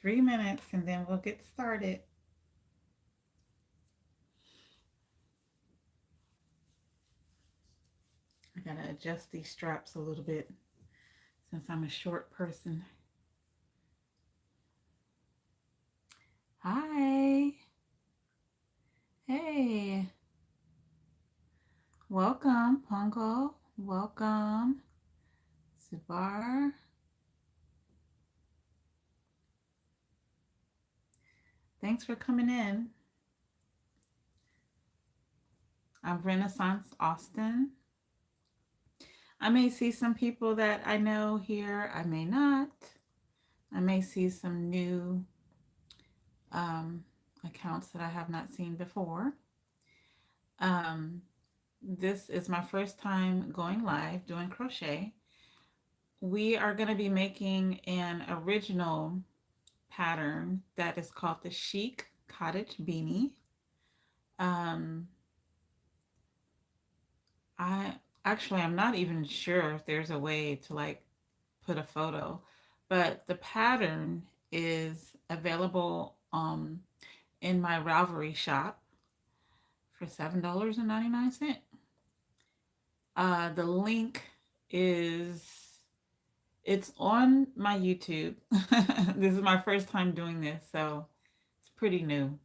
3 minutes and then we'll get started. I gotta adjust these straps a little bit since I'm a short person. Hi. Hey. Welcome, Pongo. Welcome, Zubar. Thanks for coming in. I'm Renaissance Austin. I may see some people that I know here. I may not. I may see some new um, accounts that I have not seen before. Um, this is my first time going live doing crochet. We are going to be making an original pattern that is called the Chic Cottage Beanie. Um, I'm not even sure if there's a way to like put a photo, but the pattern is available in my Ravelry shop for $7.99. The link is it's on my YouTube. This is my first time doing this, so it's pretty new.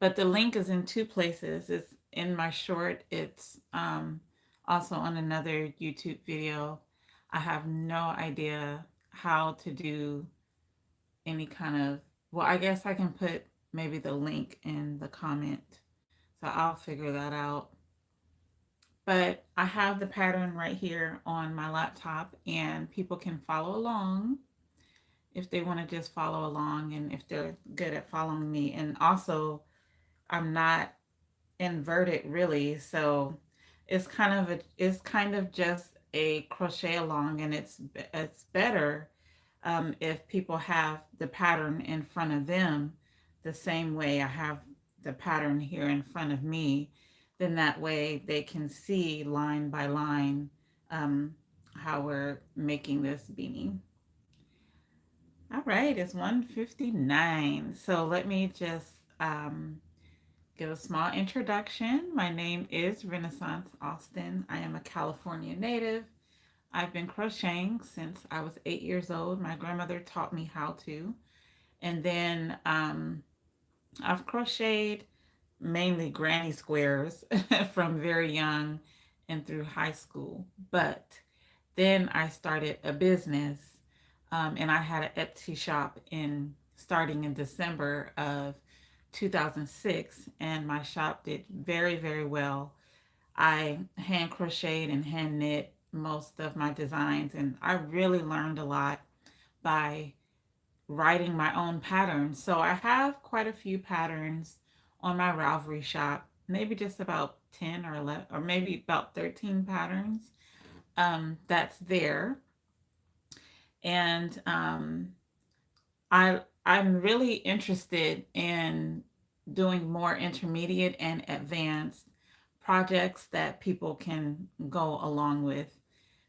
But the link is in two places. It's in my short. It's also on another YouTube video. I have no idea how to do any kind of, well, I guess I can put maybe the link in the comment. So I'll figure that out. But I have the pattern right here on my laptop and people can follow along if they want to just follow along and if they're good at following me. And also, I'm not inverted really, so it's kind of just a crochet along, and it's better if people have the pattern in front of them the same way I have the pattern here in front of me. Then that way they can see line by line um, how we're making this beanie. All right, it's 1:59. So let me just give a small introduction. My name is Renaissance Austin. I am a California native. I've been crocheting since I was 8 years old. My grandmother taught me how to. And then I've crocheted mainly granny squares from very young and through high school. But then I started a business and I had an Etsy shop in starting in December of 2006, and my shop did very, very well. I hand crocheted and hand knit most of my designs, and I really learned a lot by writing my own patterns. So I have quite a few patterns on my Ravelry shop, maybe just about 10 or 11, or maybe about 13 patterns that's there. And I'm really interested in doing more intermediate and advanced projects that people can go along with,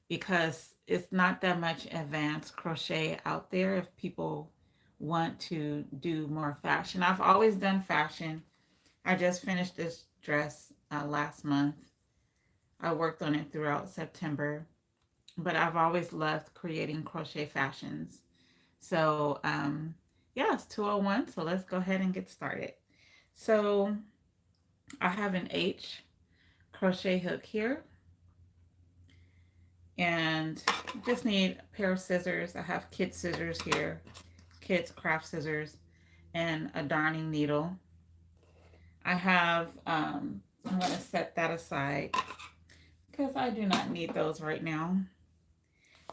because it's not that much advanced crochet out there if people want to do more fashion. I've always done fashion. I just finished this dress last month. I worked on it throughout September, but I've always loved creating crochet fashions. So, yeah, it's 2:01, so let's go ahead and get started. So, I have an H crochet hook here, and just need a pair of scissors. I have kid scissors here, kids craft scissors, and a darning needle. I have, I'm going to set that aside because I do not need those right now.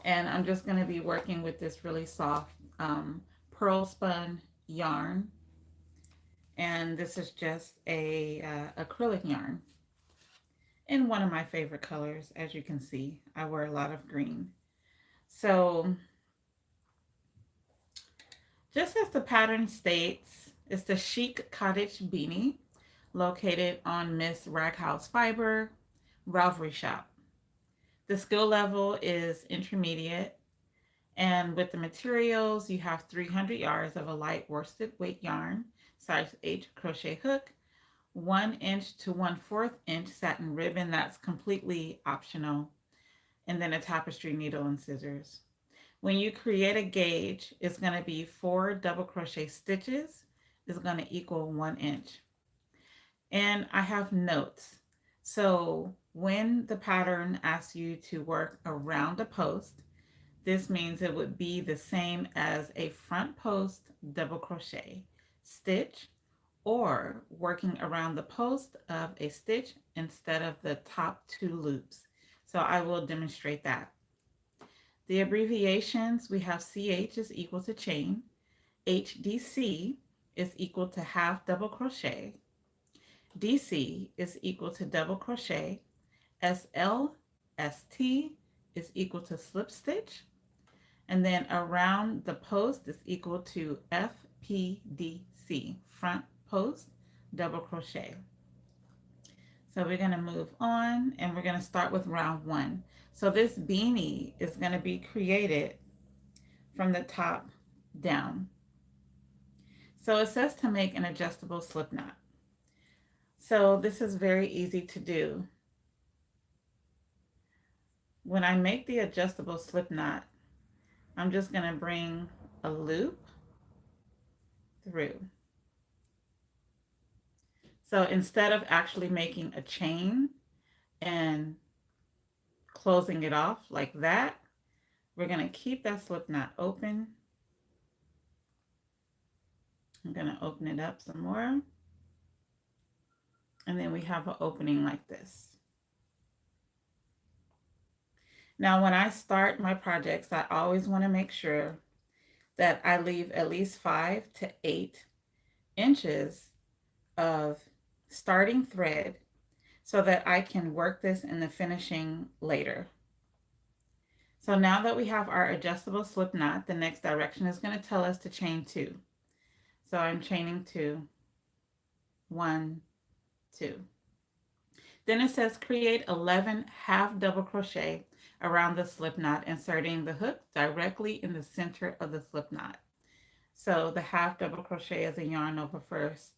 And I'm just going to be working with this really soft pearl spun yarn. And this is just a acrylic yarn in one of my favorite colors. As you can see, I wear a lot of green. So just as the pattern states, it's the Chic Cottage Beanie located on Miss Raghouse Fiber Ravelry Shop. The skill level is intermediate, And with the materials, you have 300 yards of a light worsted weight yarn, size 8 crochet hook, 1 inch to 1/4 inch satin ribbon, that's completely optional, and then a tapestry needle and scissors. When you create a gauge, it's going to be 4 double crochet stitches is going to equal 1 inch. And I have notes. So when the pattern asks you to work around a post, this means it would be the same as a front post double crochet stitch, or working around the post of a stitch instead of the top 2 loops. So I will demonstrate that. The abbreviations, we have CH is equal to chain, HDC is equal to half double crochet, DC is equal to double crochet, SLST is equal to slip stitch, and then around the post is equal to FPDC, front post double crochet. So we're going to move on, and we're going to start with round 1. So this beanie is going to be created from the top down. So it says to make an adjustable slip knot. So this is very easy to do. When I make the adjustable slip knot, I'm just going to bring a loop through. So instead of actually making a chain and closing it off like that, we're going to keep that slip knot open. I'm going to open it up some more. And then we have an opening like this. Now, when I start my projects, I always want to make sure that I leave at least 5 to 8 inches of starting thread so that I can work this in the finishing later. So now that we have our adjustable slip knot, the next direction is going to tell us to chain 2. So I'm chaining 2, 1, 2. Then it says create 11 half double crochet around the slip knot, inserting the hook directly in the center of the slip knot. So the half double crochet is a yarn over first.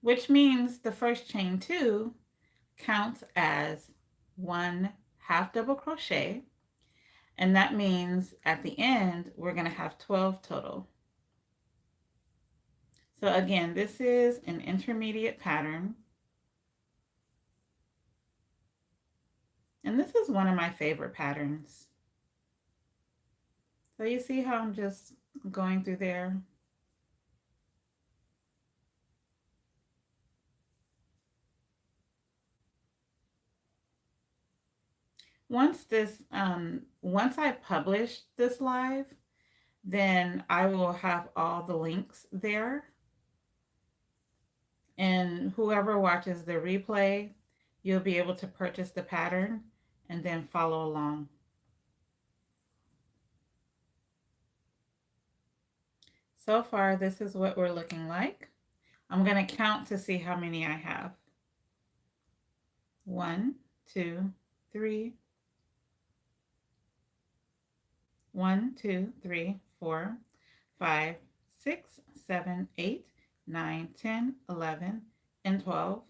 Which means the first chain 2 counts as 1 half double crochet. And that means at the end, we're going to have 12 total. So again, this is an intermediate pattern. And this is one of my favorite patterns. So you see how I'm just going through there? Once I publish this live, then I will have all the links there. And whoever watches the replay, you'll be able to purchase the pattern and then follow along. So far, this is what we're looking like. I'm going to count to see how many I have. 1, 2, 3. 1, 2, 3, 4, 5, 6, 7, 8, 9, 10, 11, and 12.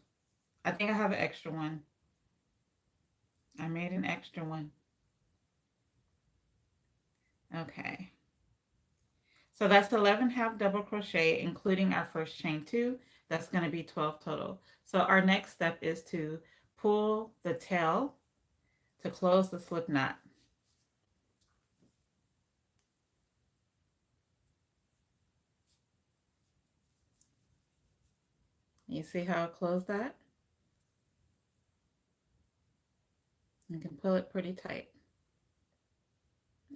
I think I have an extra one. I made an extra one. Okay. So that's 11 half double crochet, including our first chain 2. That's going to be 12 total. So our next step is to pull the tail to close the slip knot. You see how I close that? You can pull it pretty tight.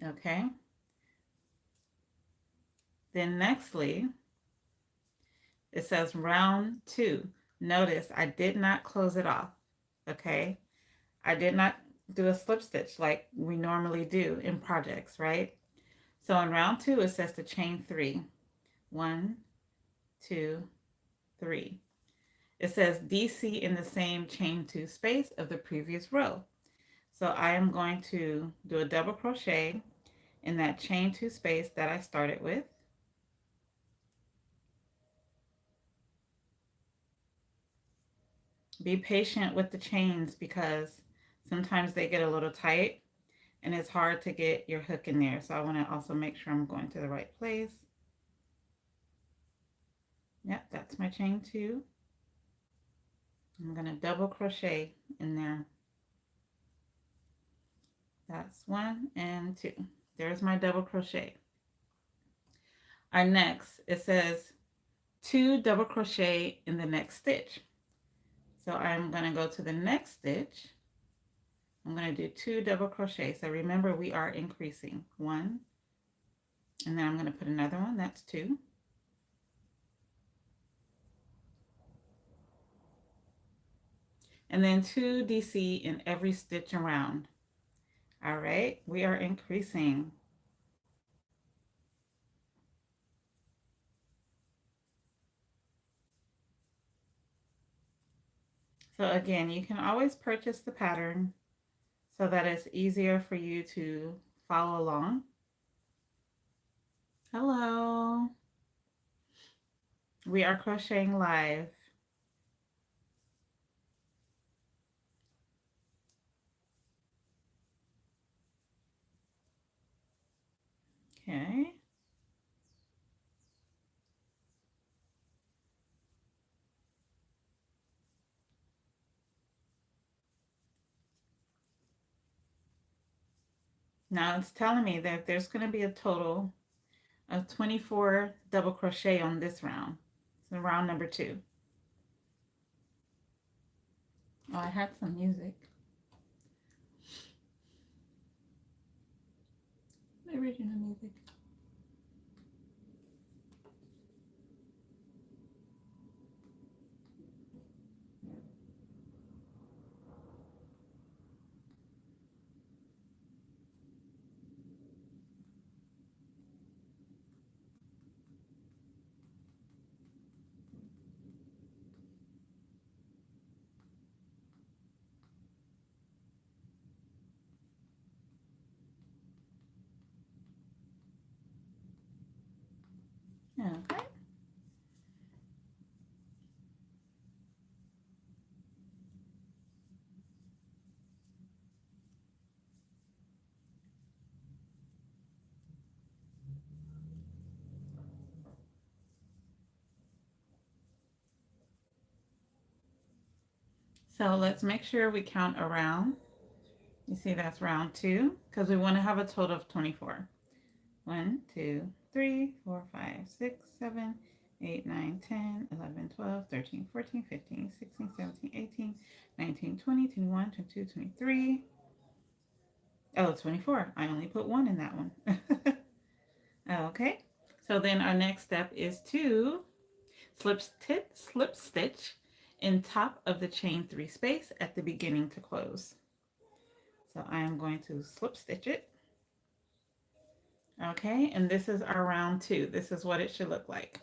Okay. Then nextly, it says round 2. Notice I did not close it off. Okay. I did not do a slip stitch like we normally do in projects, right? So in round 2, it says to chain 3. 1, 2, 3. it says DC in the same chain 2 space of the previous row. So I am going to do a double crochet in that chain 2 space that I started with. Be patient with the chains because sometimes they get a little tight and it's hard to get your hook in there. So I want to also make sure I'm going to the right place. Yep, that's my chain 2. I'm going to double crochet in there. That's 1 and 2. There's my double crochet. Our next, it says 2 double crochet in the next stitch. So I'm going to go to the next stitch. I'm going to do 2 double crochet. So remember, we are increasing. 1, and then I'm going to put another one. That's 2. And then 2 DC in every stitch around. All right, we are increasing. So again, you can always purchase the pattern so that it's easier for you to follow along. Hello. We are crocheting live. Okay. Now it's telling me that there's going to be a total of 24 double crochet on this round. So round number 2. Oh, I had some music. Original music. Okay. So let's make sure we count around. You see that's round 2 because we want to have a total of 24. 1, 2, 3, 4, 5, 6, 7, 8, 9, 10, 11, 12, 13, 14, 15, 16, 17, 18, 19, 20, 21, 22, 23. Oh, 24. I only put 1 in that one. Okay. So then our next step is to slip stitch in top of the chain 3 space at the beginning to close. So I am going to slip stitch it. Okay, and this is our round 2. This is what it should look like.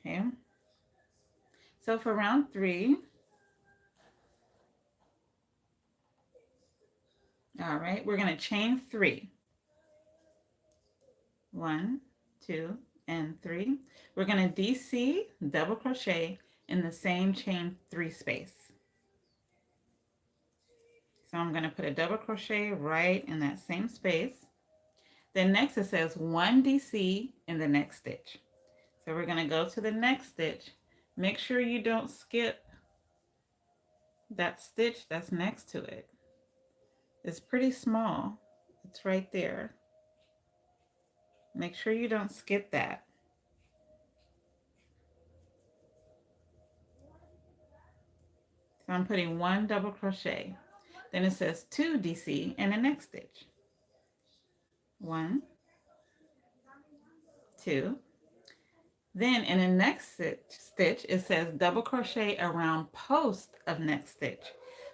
Okay. So for round 3, all right, we're going to chain 3. 1, 2, and 3. We're going to DC double crochet in the same chain 3 space. So I'm going to put a double crochet right in that same space. Then next it says 1 DC in the next stitch. So we're going to go to the next stitch. Make sure you don't skip that stitch that's next to it. It's pretty small. It's right there. Make sure you don't skip that. So I'm putting 1 double crochet. Then it says 2 DC in the next stitch. 1, 2. Then in the next stitch, it says double crochet around post of next stitch.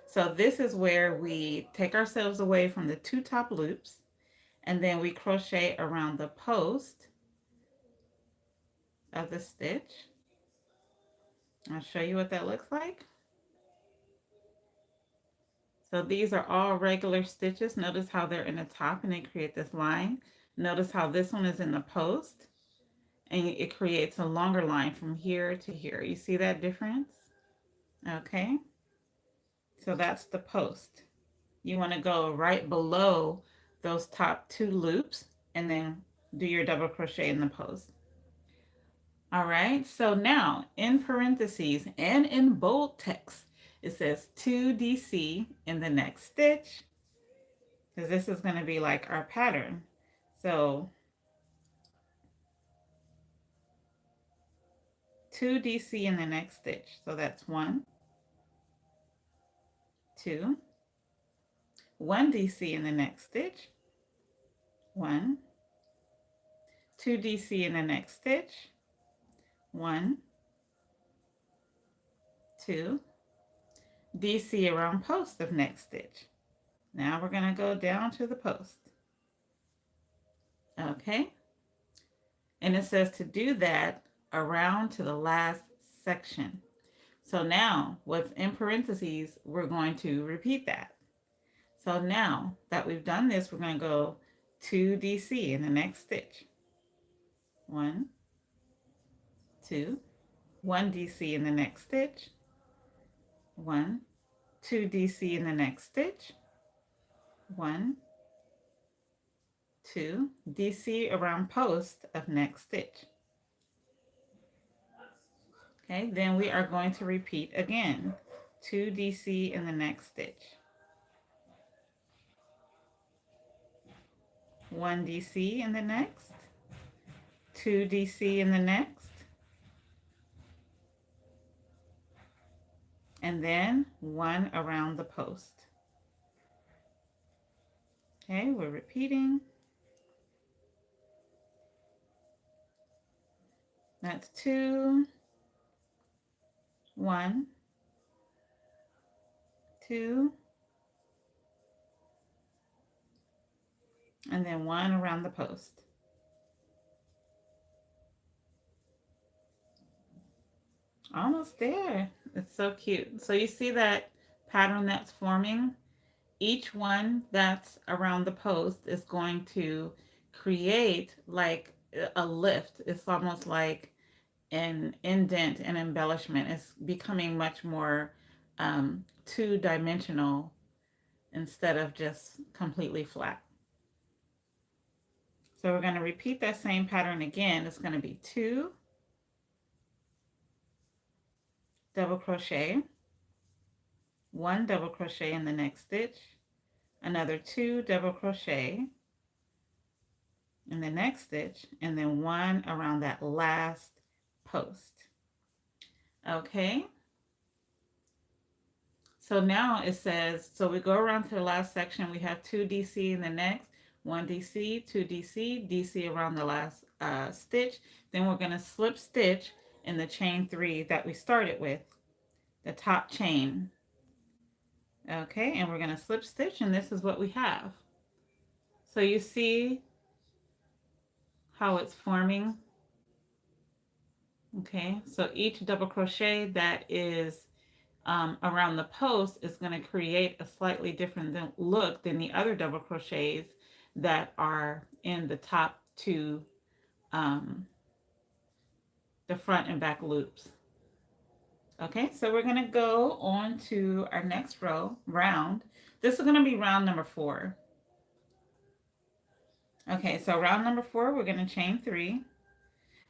So this is where we take ourselves away from the 2 top loops, and then we crochet around the post of the stitch. I'll show you what that looks like. So these are all regular stitches. Notice how they're in the top and they create this line. Notice how this one is in the post and it creates a longer line from here to here. You see that difference? Okay, so that's the post. You want to go right below those top two loops and then do your double crochet in the post. All right, so now in parentheses and in bold text, it says 2DC in the next stitch, because this is going to be like our pattern. So 2DC in the next stitch. So that's 1, 2, 1DC in the next stitch, 1, 2DC in the next stitch, 1, 2, DC around post of next stitch. Now we're going to go down to the post. Okay, and it says to do that around to the last section. So now what's in parentheses, we're going to repeat that. So now that we've done this, we're going to go 2DC in the next stitch. 1, 2, 1DC in the next stitch. 1, 2DC in the next stitch. 1, 2, DC around post of next stitch. Okay, then we are going to repeat again. 2DC in the next stitch. 1DC in the next. 2DC in the next. And then 1 around the post. Okay, we're repeating. That's 2, 1, 2, and then 1 around the post. Almost there. It's so cute. So you see that pattern that's forming? Each one that's around the post is going to create like a lift. It's almost like an indent and embellishment. It's becoming much more two-dimensional instead of just completely flat. So we're going to repeat that same pattern again. It's going to be 2 double crochet, 1 double crochet in the next stitch, another 2 double crochet in the next stitch, and then 1 around that last post. Okay, so now it says, so we go around to the last section, we have 2 DC in the next, 1 DC, 2 DC, DC around the last stitch. Then we're going to slip stitch in the chain 3 that we started with, the top chain. Okay, and we're going to slip stitch, and this is what we have. So you see how it's forming. Okay, so each double crochet that is around the post is going to create a slightly different look than the other double crochets that are in the top two, the front and back loops. Okay, so we're going to go on to our next round. This is going to be round number 4. Okay, so round number 4, we're going to chain 3.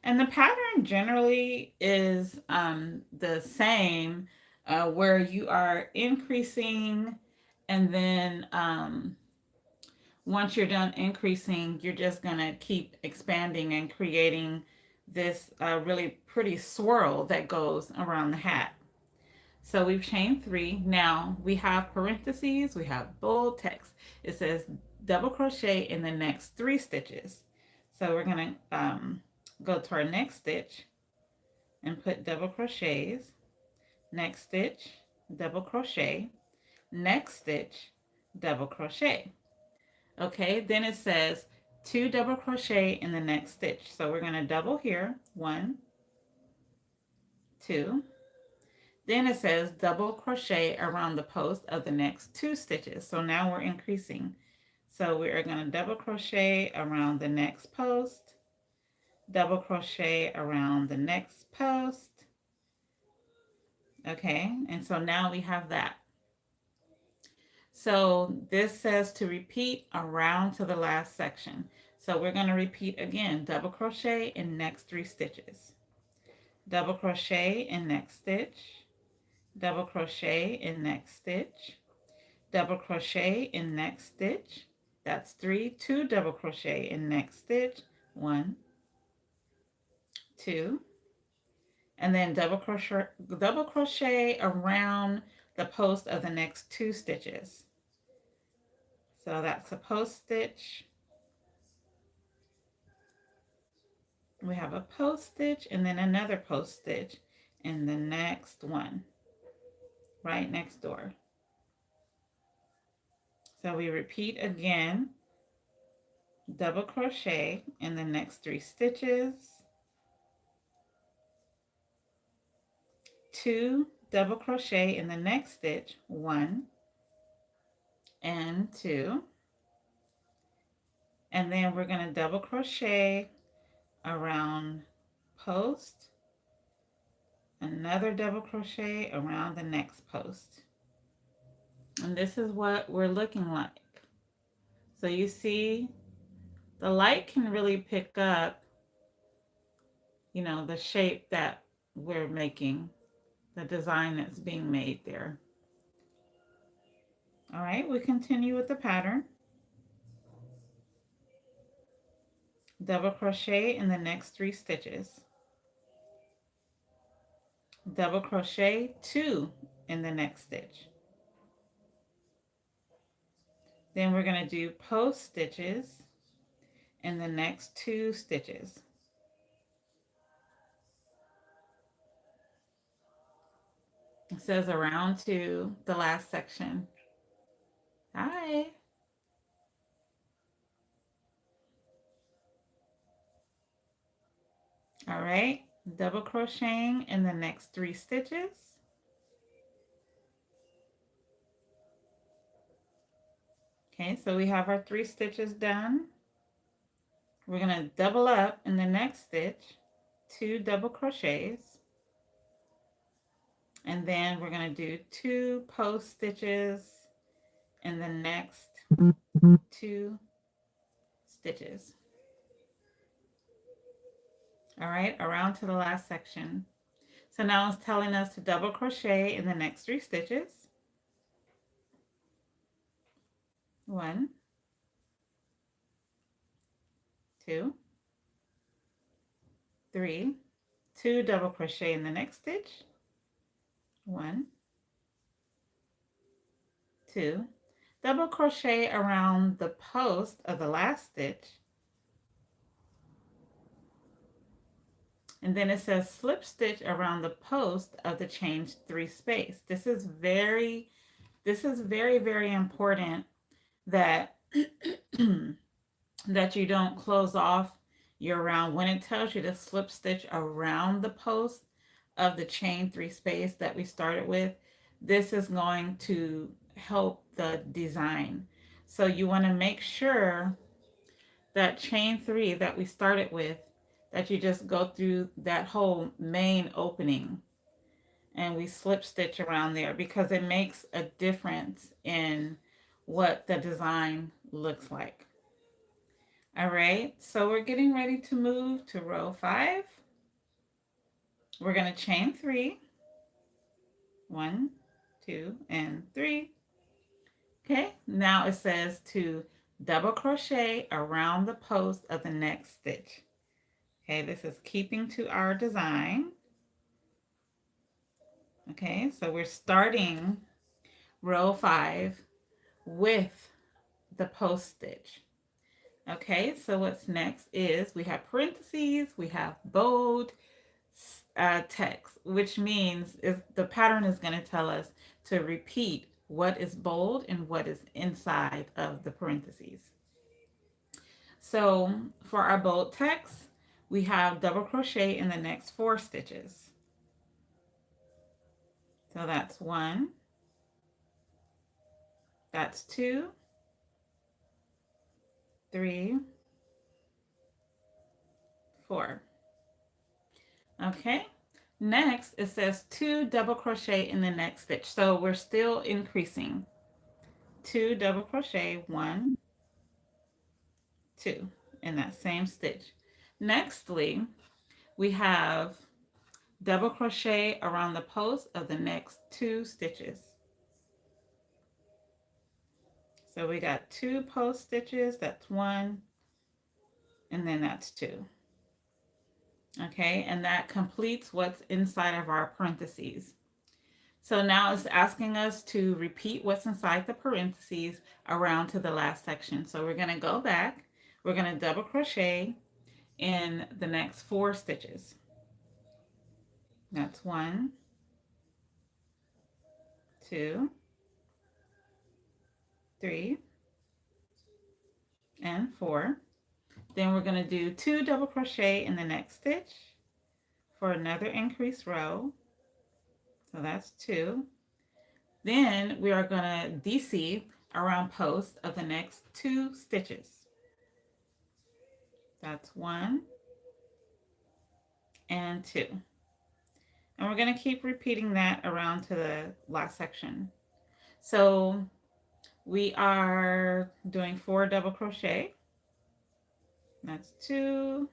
And the pattern generally is the same, where you are increasing, and then once you're done increasing, you're just going to keep expanding and creating this really pretty swirl that goes around the hat. So we've chained 3. Now we have parentheses, we have bold text. It says double crochet in the next 3 stitches. So we're going to go to our next stitch and put double crochets, next stitch, double crochet, next stitch, double crochet. Okay, then it says 2 double crochet in the next stitch. So we're going to double here, 1, 2, Then it says double crochet around the post of the next 2 stitches. So now we're increasing. So we are going to double crochet around the next post, double crochet around the next post. Okay, and so now we have that. So this says to repeat around to the last section. So we're going to repeat again, double crochet in next 3 stitches, double crochet in next stitch, double crochet in next stitch, double crochet in next stitch. That's 3, 2 double crochet in next stitch, 1, 2, and then double crochet around the post of the next 2 stitches. So that's a post stitch. We have a post stitch and then another post stitch in the next one, right next door. So we repeat again, double crochet in the next 3 stitches, 2 double crochet in the next stitch, 1 and 2, and then we're going to double crochet around post, another double crochet around the next post. And this is what we're looking like. So you see the light can really pick up, you know, the shape that we're making, the design that's being made there. All right, we continue with the pattern. Double crochet in the next 3 stitches. Double crochet 2 in the next stitch. Then we're going to do post stitches in the next 2 stitches. It says around to the last section. Hi. All right, double crocheting in the next 3 stitches. Okay, so we have our 3 stitches done. We're going to double up in the next stitch, 2 double crochets, and then we're going to do 2 post stitches in the next 2 stitches. All right, around to the last section. So now it's telling us to double crochet in the next 3 stitches. 1, 2, 3, 2 double crochet in the next stitch. 1, 2, double crochet around the post of the last stitch, and then it says slip stitch around the post of the chain 3 space. This is very very important that that you don't close off your round. When it tells you to slip stitch around the post of the chain 3 space that we started with, this is going to help the design. So you want to make sure that chain 3 that we started with, that you just go through that whole main opening and we slip stitch around there, because it makes a difference in what the design looks like. All right, so we're getting ready to move to row 5. We're going to chain 3, 1, 2, and 3. Okay, now it says to double crochet around the post of the next stitch. Okay, this is keeping to our design. Okay, so we're starting row 5 with the post stitch. Okay, so what's next is we have parentheses, we have bold text, which means the pattern is going to tell us to repeat what is bold and what is inside of the parentheses. So for our bold text, we have double crochet in the next 4 stitches. So that's 1, that's 2, 3, 4. Okay. Next, it says 2 double crochet in the next stitch. So we're still increasing. 2 double crochet, 1, 2 in that same stitch. Nextly, we have double crochet around the post of the next 2 stitches. So we got 2 post stitches, that's 1, and then that's 2. Okay, and that completes what's inside of our parentheses. So now it's asking us to repeat what's inside the parentheses around to the last section. So we're going to go back, we're going to double crochet in the next 4 stitches. That's 1, 2, 3, and 4. Then we're going to do 2 double crochet in the next stitch for another increased row. So that's 2. Then we are going to DC around post of the next 2 stitches. That's 1 and 2. And we're going to keep repeating that around to the last section. So we are doing 4 double crochet. That's 2,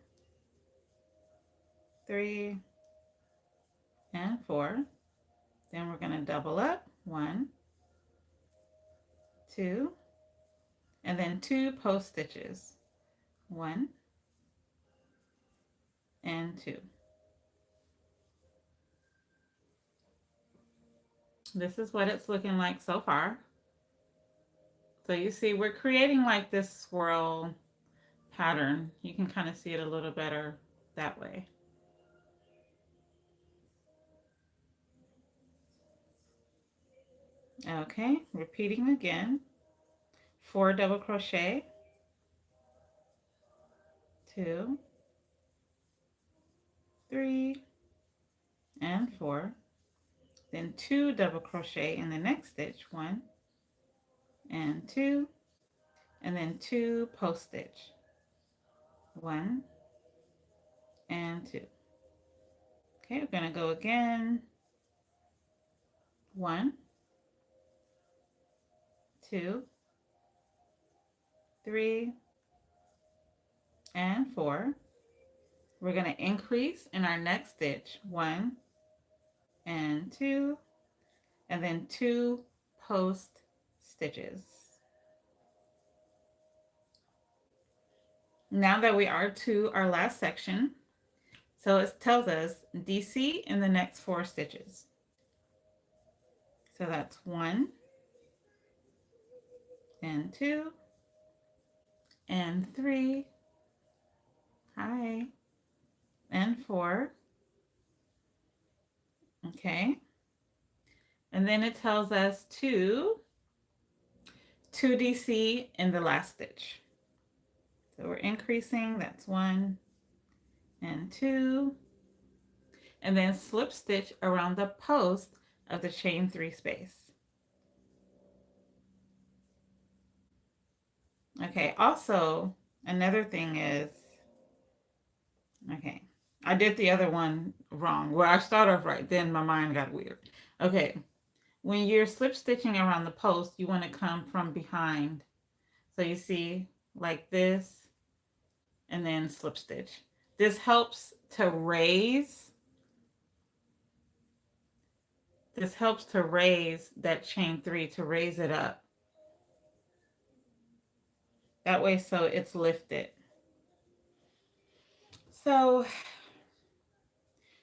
3, and 4. Then we're going to double up, 1, 2, and then 2 post stitches, 1 and 2. This is what it's looking like so far. So you see we're creating like this swirl pattern. You can kind of see it a little better that way. Okay, repeating again. 4 double crochet, 2, 3, and 4. Then 2 double crochet in the next stitch, 1 and 2, and then 2 post stitch, 1 and 2. Okay, we're going to go again. 1, 2, 3, and 4. We're going to increase in our next stitch, 1 and 2, and then 2 post stitches. Now that we are to our last section, so it tells us DC in the next 4 stitches. So that's 1 and 2 and 3, hi, and 4. Okay. And then it tells us to 2DC in the last stitch. So we're increasing, that's 1 and 2. And then slip stitch around the post of the chain 3 space. Okay, also another thing is, okay, I did the other one wrong. Where I start off right, then my mind got weird. Okay, when you're slip stitching around the post, you want to come from behind. So you see like this and then slip stitch. This helps to raise, that chain 3, to raise it up. That way so it's lifted. So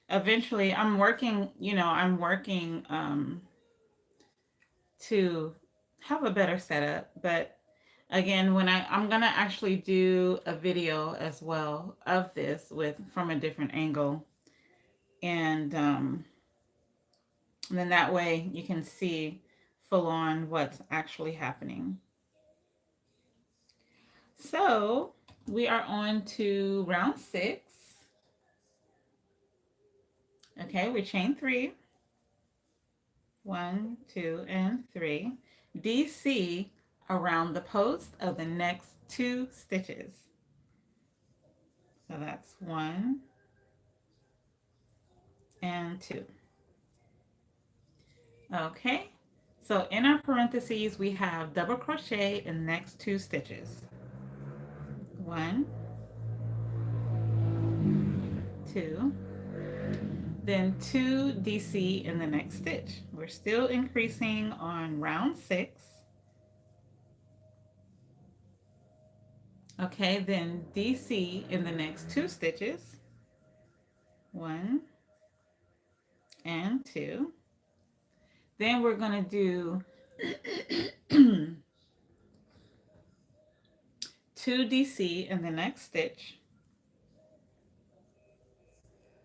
eventually I'm working to have a better setup, but again, when I'm gonna actually do a video as well of this from a different angle, and then that way you can see full on what's actually happening. So we are on to round 6. Okay, we chain 3, 1, 2, and 3. DC around the post of the next 2 stitches. So that's 1 and 2. Okay, so in our parentheses we have double crochet in the next 2 stitches. 1, 2, then 2 DC in the next stitch. We're still increasing on round 6. Okay, then DC in the next 2 stitches. 1 and 2. Then we're going to do 2 DC in the next stitch.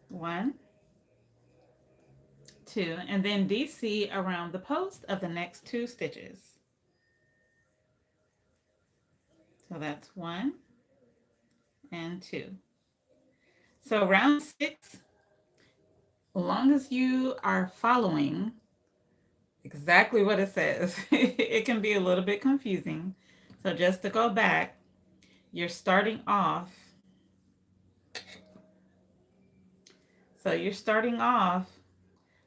1, 2, and then DC around the post of the next 2 stitches. So that's 1 and 2. So round 6, as long as you are following exactly what it says, it can be a little bit confusing. So just to go back, you're starting off. So you're starting off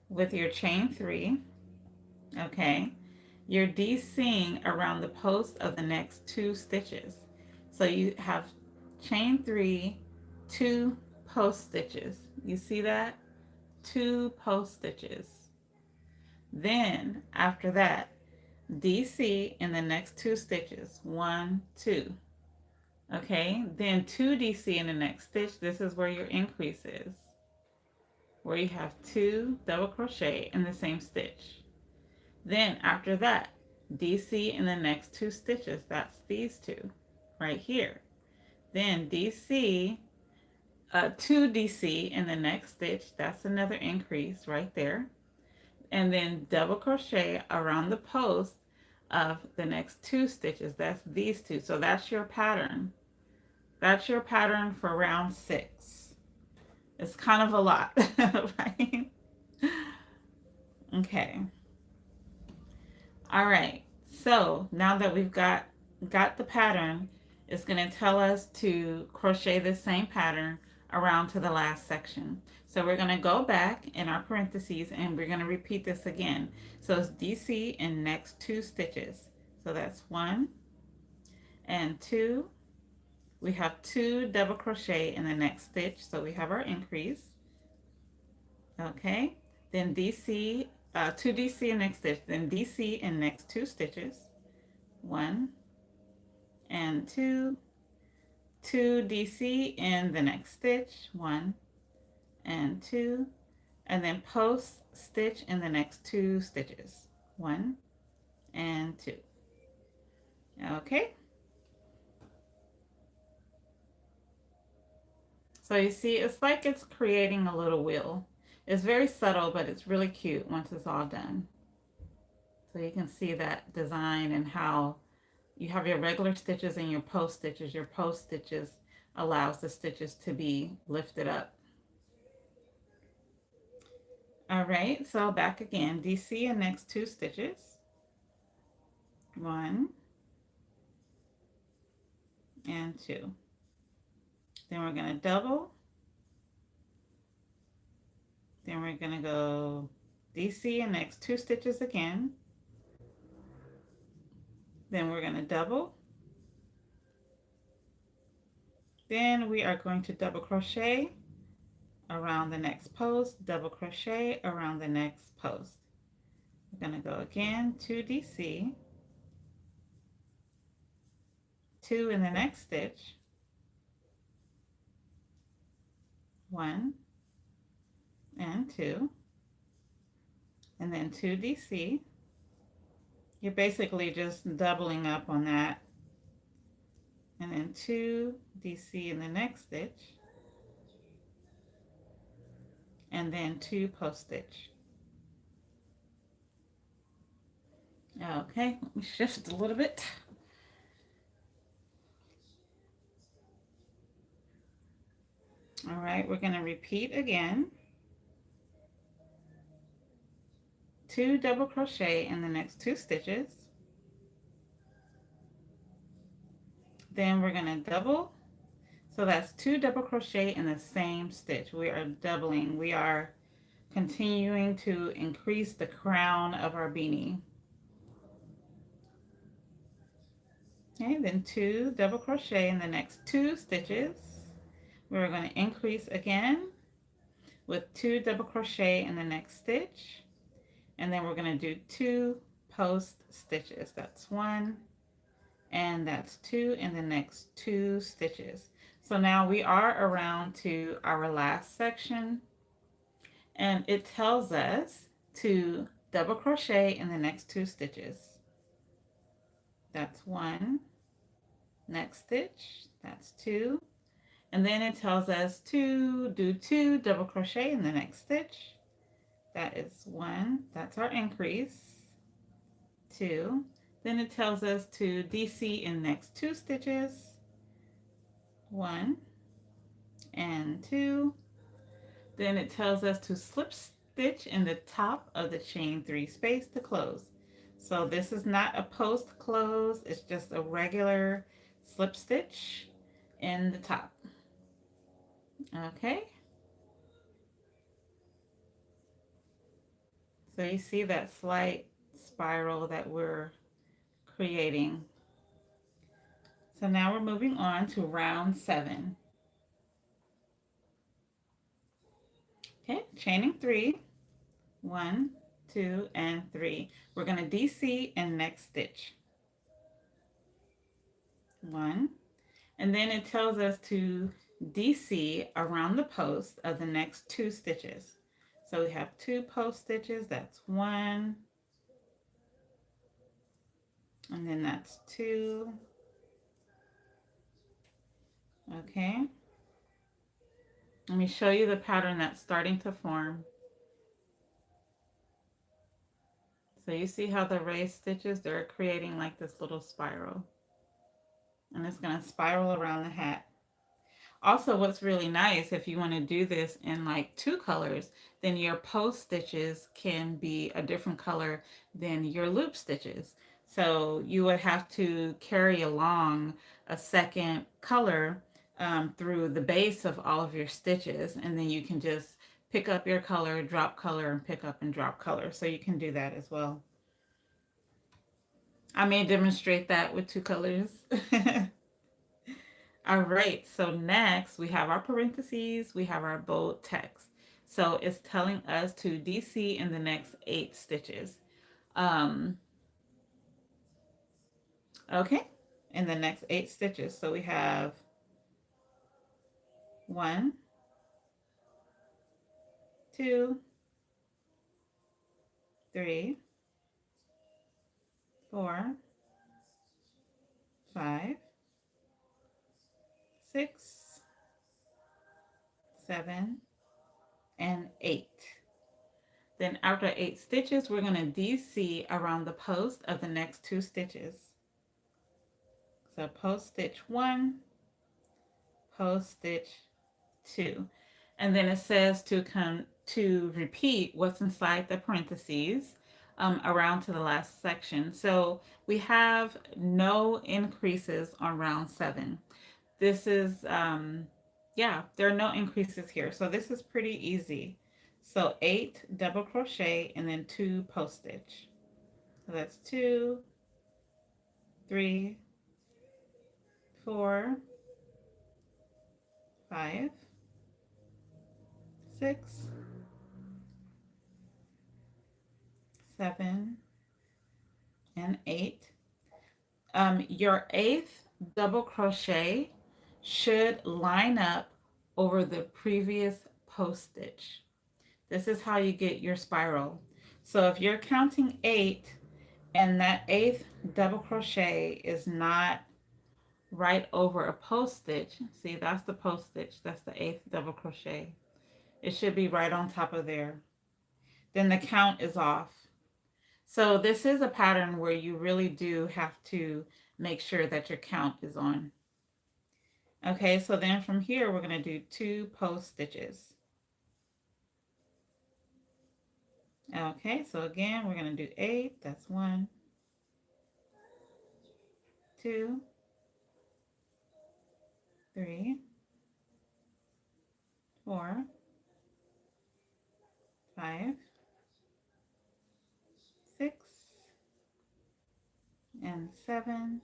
with your chain 3, okay? You're DCing around the post of the next 2 stitches. So you have chain 3, 2 post stitches. You see that? 2 post stitches. Then after that, DC in the next 2 stitches. 1, 2. Okay, then 2 DC in the next stitch. This is where your increase is, where you have 2 double crochet in the same stitch. Then after that, DC in the next 2 stitches. That's these 2 right here. Then DC, 2 DC in the next stitch. That's another increase right there. And then double crochet around the post of the next 2 stitches. That's these 2. So that's your pattern. That's your pattern for round 6. It's kind of a lot, right? Okay. All right. So now that we've got the pattern, it's going to tell us to crochet the same pattern around to the last section. So we're going to go back in our parentheses and we're going to repeat this again. So it's DC in next 2 stitches. So that's 1 and 2. We have 2 double crochet in the next stitch. So we have our increase. Okay. Then DC, 2 DC in next stitch. Then DC in next 2 stitches. 1 and 2. 2 DC in the next stitch. 1 and 2. And then post stitch in the next 2 stitches. 1 and 2. Okay. So you see, it's like it's creating a little wheel. It's very subtle, but it's really cute once it's all done. So you can see that design and how you have your regular stitches and your post stitches. Your post stitches allows the stitches to be lifted up. All right, so back again, DC in next 2 stitches. 1 and 2. Then we're going to double. Then we're going to go DC in next 2 stitches again. Then we're going to double. Then we are going to double crochet around the next post, double crochet around the next post. We're going to go again, 2 DC, 2 in the next stitch, 1 and 2, and then 2 DC. You're basically just doubling up on that, and then 2 DC in the next stitch, and then 2 post stitch. Okay, let me shift a little bit. All right, we're going to repeat again. 2 double crochet in the next 2 stitches. Then we're going to double. So that's 2 double crochet in the same stitch. We are doubling. We are continuing to increase the crown of our beanie. Okay, then 2 double crochet in the next 2 stitches. We're going to increase again with 2 double crochet in the next stitch, and then we're going to do 2 post stitches. That's 1 and that's 2 in the next 2 stitches. So now we are around to our last section, and it tells us to double crochet in the next 2 stitches. That's 1, next stitch, that's 2, and then it tells us to do 2 double crochet in the next stitch. That is 1, that's our increase, 2. Then it tells us to DC in next 2 stitches, 1 and 2. Then it tells us to slip stitch in the top of the chain 3 space to close. So this is not a post close, it's just a regular slip stitch in the top. Okay. So you see that slight spiral that we're creating. So now we're moving on to round 7. Okay, chaining 3, 1, 2, and 3. We're going to DC in next stitch. 1, and then it tells us to DC around the post of the next 2 stitches. So we have 2 post stitches, that's 1, and then that's 2. Okay. Let me show you the pattern that's starting to form. So you see how the raised stitches, they're creating like this little spiral. And it's going to spiral around the hat. Also, what's really nice, if you want to do this in like 2 colors, then your post stitches can be a different color than your loop stitches. So you would have to carry along a second color through the base of all of your stitches, and then you can just pick up your color, drop color, and pick up and drop color. So you can do that as well. I may demonstrate that with 2 colors. All right, so next we have our parentheses, we have our bold text. So it's telling us to DC in the next 8 stitches. Okay, in the next 8 stitches. So we have 1, 2, 3, 4, 5, 6, 7, and 8. Then after 8 stitches, we're going to DC around the post of the next 2 stitches. So post stitch 1, post stitch 2. And then it says to repeat what's inside the parentheses around to the last section. So we have no increases on round 7. This is, yeah, there are no increases here. So this is pretty easy. So 8 double crochet and then 2 post stitch. So that's 2, 3, 4, 5, 6, 7, and 8. Your 8th double crochet should line up over the previous post stitch. This is how you get your spiral. So if you're counting 8 and that 8th double crochet is not right over a post stitch, see, that's the post stitch, that's the 8th double crochet. It should be right on top of there. Then the count is off. So this is a pattern where you really do have to make sure that your count is on. Okay, so then from here we're going to do 2 post stitches. Okay, so again, we're going to do 8. That's 1, 2, 3, 4, 5, 6, and 7,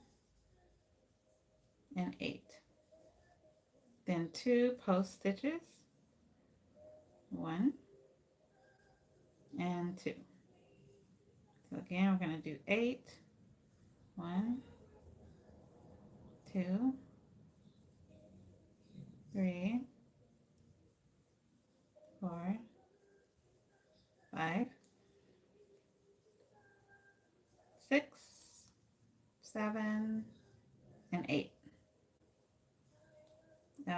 and 8. Then 2 post stitches, 1 and 2. So again, we're going to do 8, 1, 2, 3, 4, 5, 6, 7, and 8.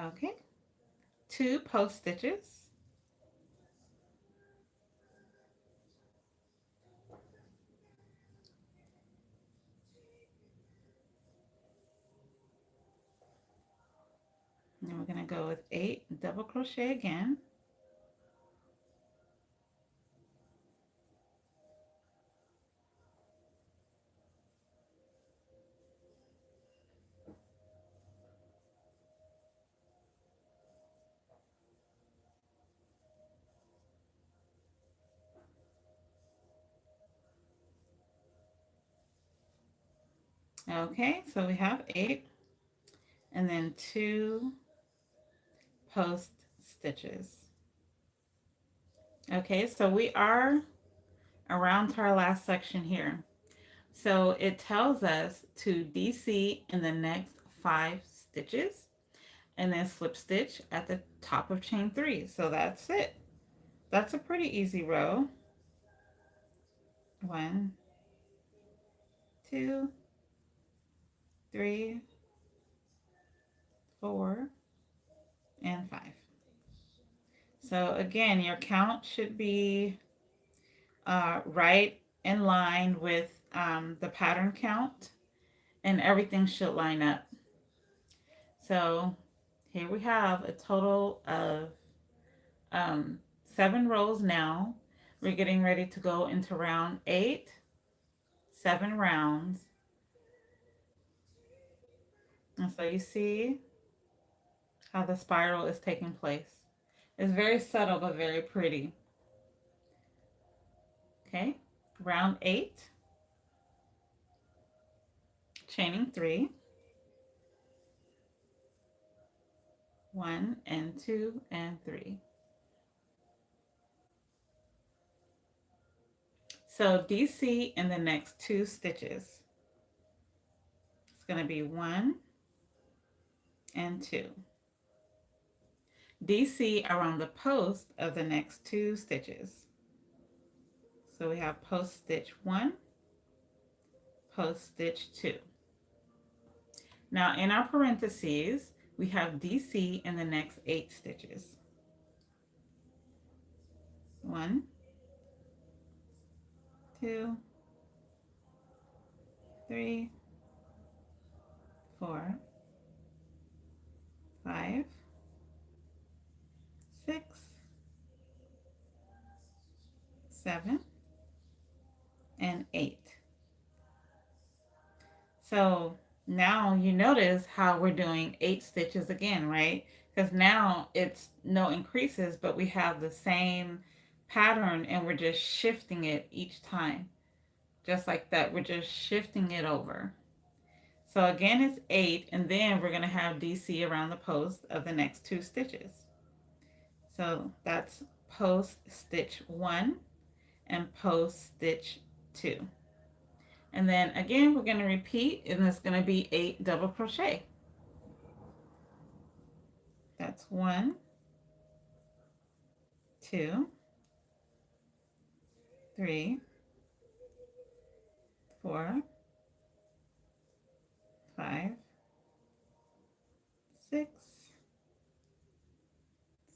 Okay, 2 post stitches. And we're going to go with 8 double crochet again. Okay, so we have 8 and then 2 post stitches. Okay, so we are around to our last section here. So it tells us to DC in the next 5 stitches and then slip stitch at the top of chain 3. So that's it. That's a pretty easy row. 1, 2, 3, 4, and 5. So again, your count should be right in line with the pattern count, and everything should line up. So here we have a total of 7 rows now. We're getting ready to go into round 8, 7 rounds. And so you see how the spiral is taking place. It's very subtle but very pretty. Okay, round 8, chaining 3, 1 and 2 and 3. So DC in the next 2 stitches. It's going to be 1 and 2. DC around the post of the next 2 stitches. So we have post stitch 1, post stitch 2. Now in our parentheses, we have DC in the next 8 stitches. 1, 2, 3, 4, 5, 6, 7, and 8. So now you notice how we're doing 8 stitches again, right? Because now it's no increases, but we have the same pattern and we're just shifting it each time. Just like that, we're just shifting it over. So again, it's 8, and then we're going to have DC around the post of the next 2 stitches. So that's post stitch 1 and post stitch 2. And then again, we're going to repeat, and it's going to be 8 double crochet. That's 1, 2, 3, 4, 5, 6,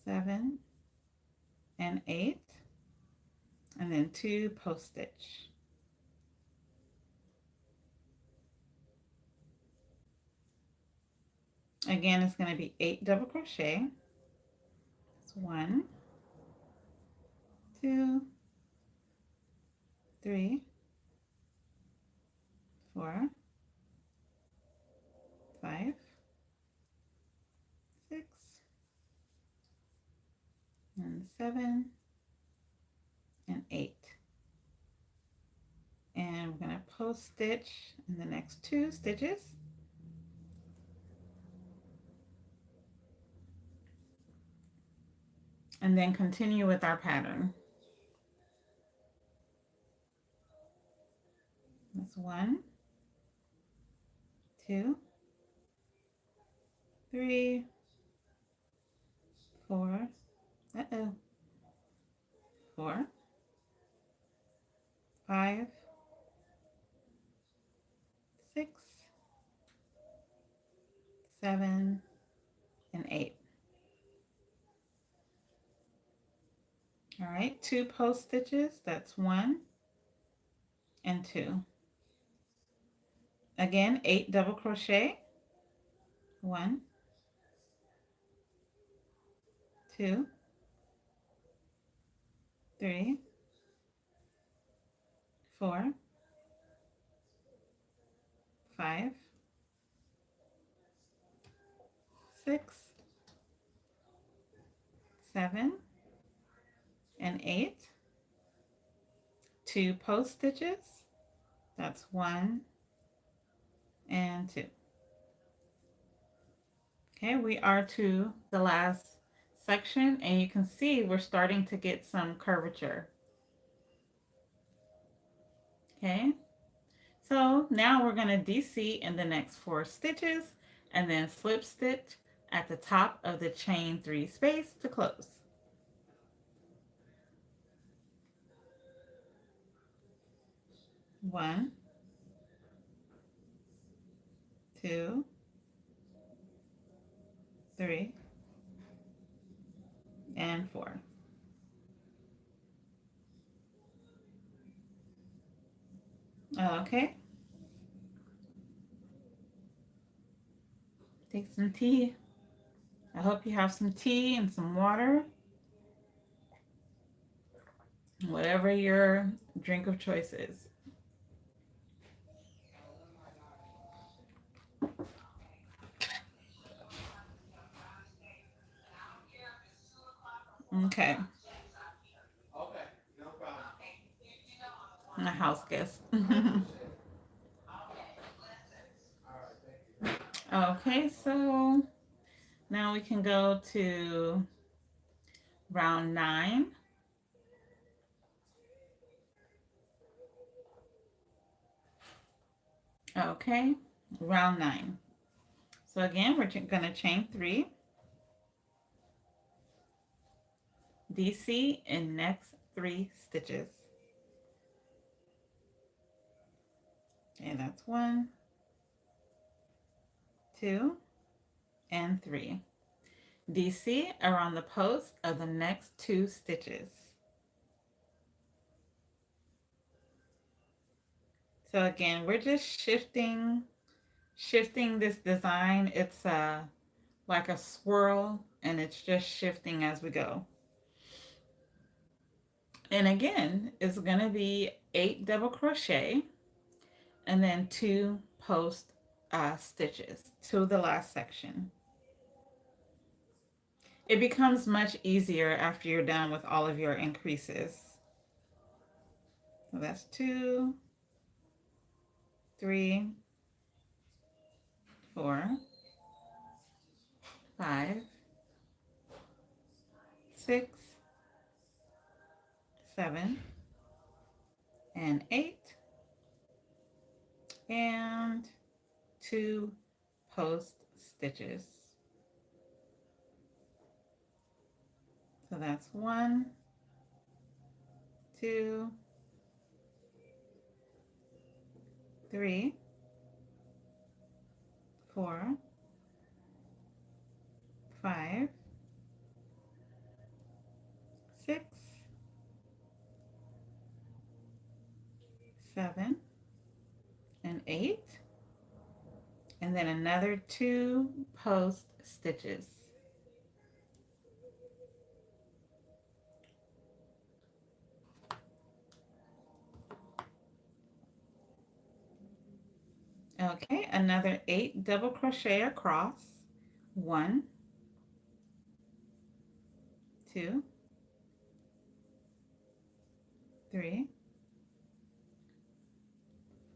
7, and 8, and then 2 post stitch. Again, it's going to be 8 double crochet. That's 1, 2, 3, 4, 5, 6, and 7, and 8. And we're going to post stitch in the next 2 stitches. And then continue with our pattern. That's 1, 2, 3, 4, 4, 5, 6, 7, and 8. All right, 2 post stitches. That's 1 and 2. Again, 8 double crochet. 1, 2, 3, 4, 5, 6, 7, and 8. 2 post stitches. That's 1 and 2. Okay, we are to the last section, and you can see we're starting to get some curvature. Okay, so now we're going to DC in the next 4 stitches and then slip stitch at the top of the chain 3 space to close. One, 2, 3, and 4. Okay, take some tea. I hope you have some tea and some water, whatever your drink of choice is. Okay, my house guest. Okay, so now we can go to round 9. Okay, round 9. So again, we're going to chain 3, DC in next 3 stitches. Okay, that's 1, 2, and 3. DC around the post of the next 2 stitches. So again, we're just shifting this design. It's like a swirl, and it's just shifting as we go. And again, it's going to be 8 double crochet and then 2 post stitches to the last section. It becomes much easier after you're done with all of your increases. So that's 2, 3, 4, 5, 6, 7, and 8, and 2 post stitches. So that's 1, 2, 3, 4, 5, 6, 7, and 8, and then another 2 post stitches. Okay, another 8 double crochet across. 1, 2, 3,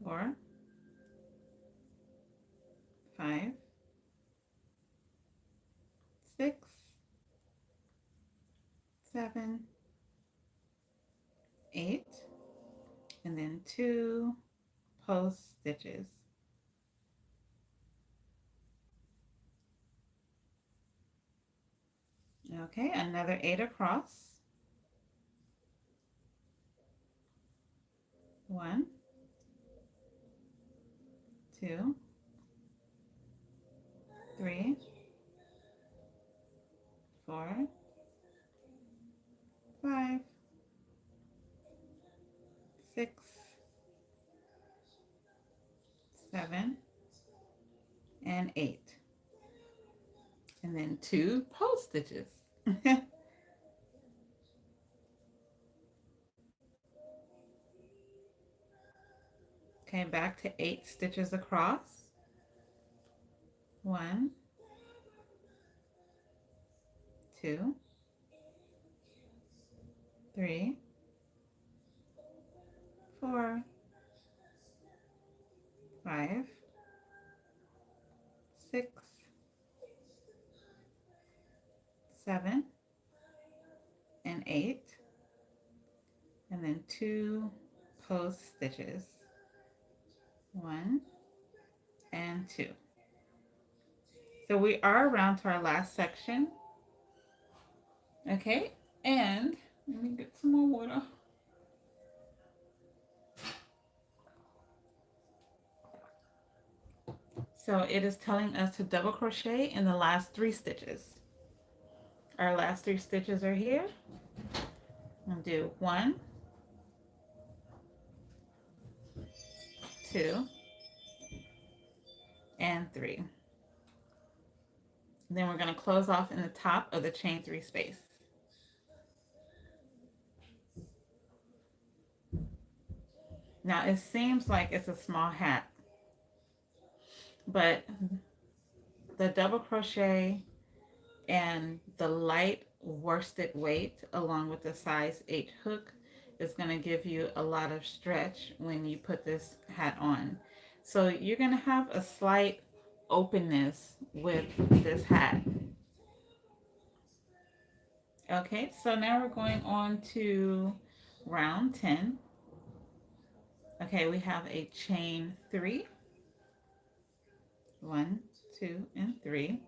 4, 5, 6, 7, 8, and then 2 post stitches. Okay, another 8 across. 1, 2, 3, 4, 5, 6, 7, and 8. And then 2 post stitches. Okay, back to 8 stitches across. 1, 2, 3, 4, 5, 6, 7, and 8. And then 2 post stitches. 1 and 2. So we are around to our last section. Okay, and let me get some more water. So it is telling us to double crochet in the last 3 stitches. Our last 3 stitches are here. I'll do 1, 2, and 3. Then we're going to close off in the top of the chain 3 space. Now it seems like it's a small hat, but the double crochet and the light worsted weight along with the size 8 hook is going to give you a lot of stretch when you put this hat on. So you're going to have a slight openness with this hat. Okay, so now we're going on to round 10. Okay, we have a chain 3, 1, 2, and 3,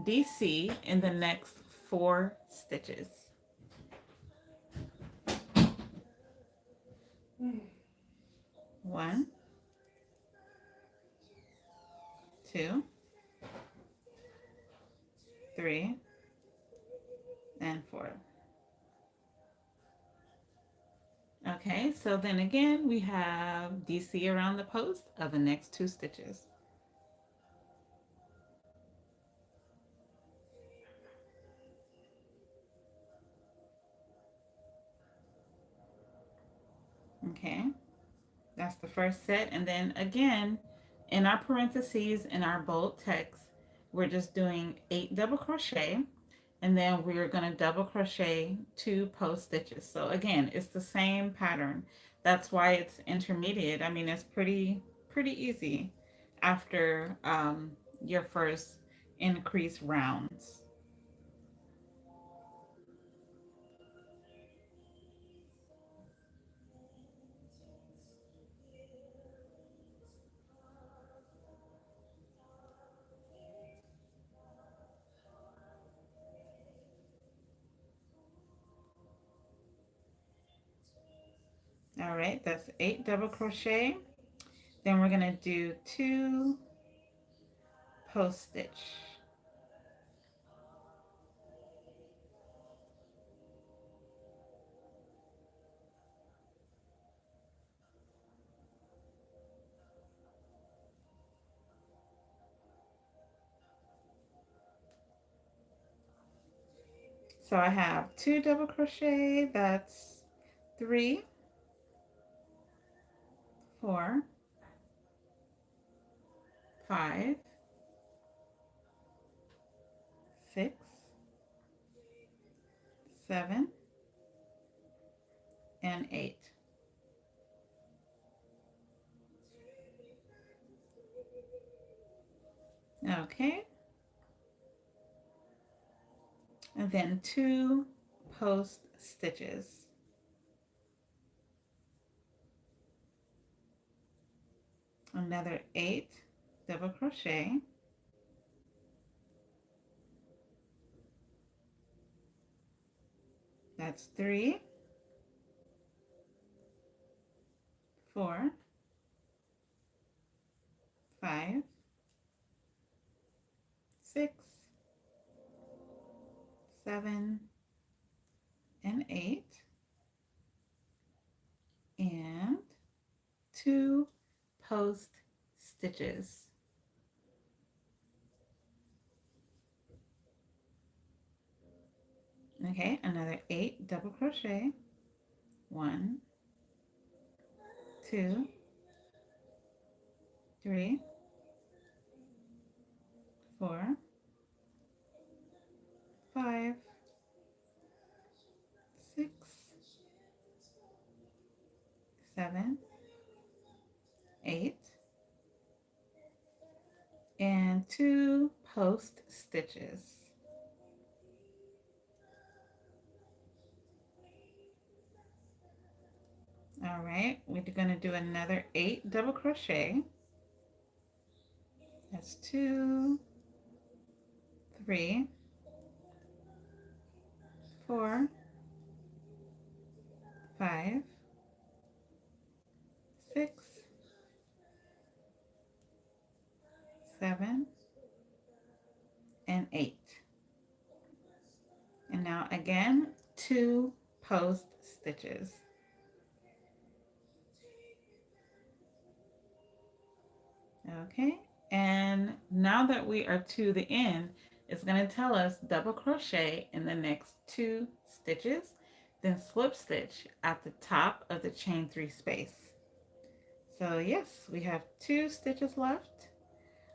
DC in the next 4 stitches. 1, 2, 3, and 4. Okay, so then again we have DC around the post of the next 2 stitches. Okay, that's the first set, and then again in our parentheses in our bold text we're just doing 8 double crochet, and then we're going to double crochet 2 post stitches. So again, it's the same pattern. That's why it's intermediate. I mean, it's pretty easy after your first increase rounds. All right, that's 8 double crochet. Then we're going to do 2 post stitch. So I have 2 double crochet, that's 3, 4, 5, 6, 7, and 8. Okay, and then 2 post stitches. Another 8 double crochet. That's 3, 4, 5, 6, 7, and 8, and 2 post stitches. Okay, another 8 double crochet. 1, 2, 3, 4, 5, 6, 7, 8, and 2 post stitches. All right, we're going to do another 8 double crochet. That's 2, 3, 4, 5, 6, 7, and 8. And now again, 2 post stitches. Okay, and now that we are to the end, it's going to tell us double crochet in the next 2 stitches, then slip stitch at the top of the chain 3 space. So yes, we have 2 stitches left.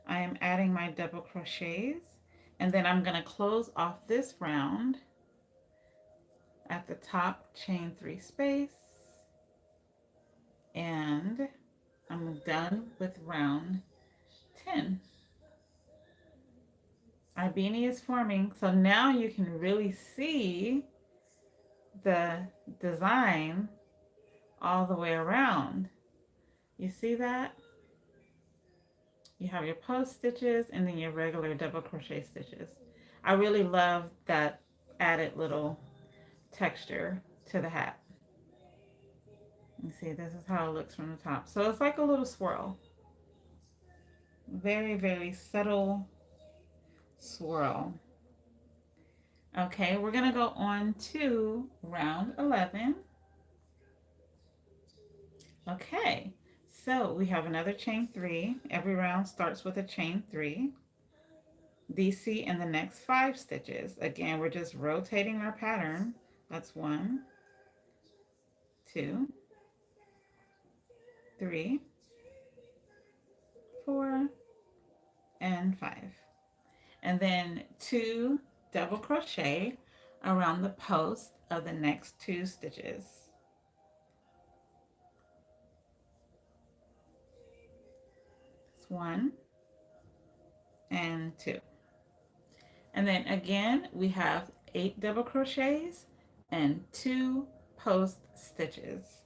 I am adding my double crochets, and then I'm going to close off this round at the top chain 3 space, and I'm done with round 10. Our beanie is forming, so now you can really see the design all the way around. You see that? You have your post stitches and then your regular double crochet stitches. I really love that added little texture to the hat. You see, this is how it looks from the top. So it's like a little swirl. Very, very subtle swirl. Okay, we're going to go on to round 11. Okay, so we have another chain 3. Every round starts with a chain 3. DC in the next 5 stitches. Again, we're just rotating our pattern. That's 1, 2, 3, 4, and 5. And then 2 double crochet around the post of the next 2 stitches. It's 1 and 2. And then again, we have 8 double crochets and 2 post stitches.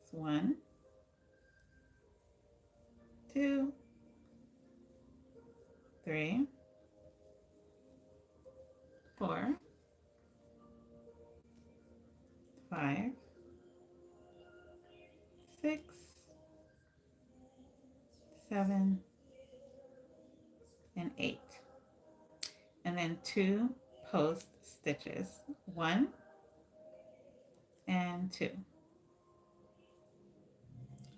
It's 1, 2, 3, 4, 5, 6, 7, and 8. And then 2 post stitches. 1 and 2.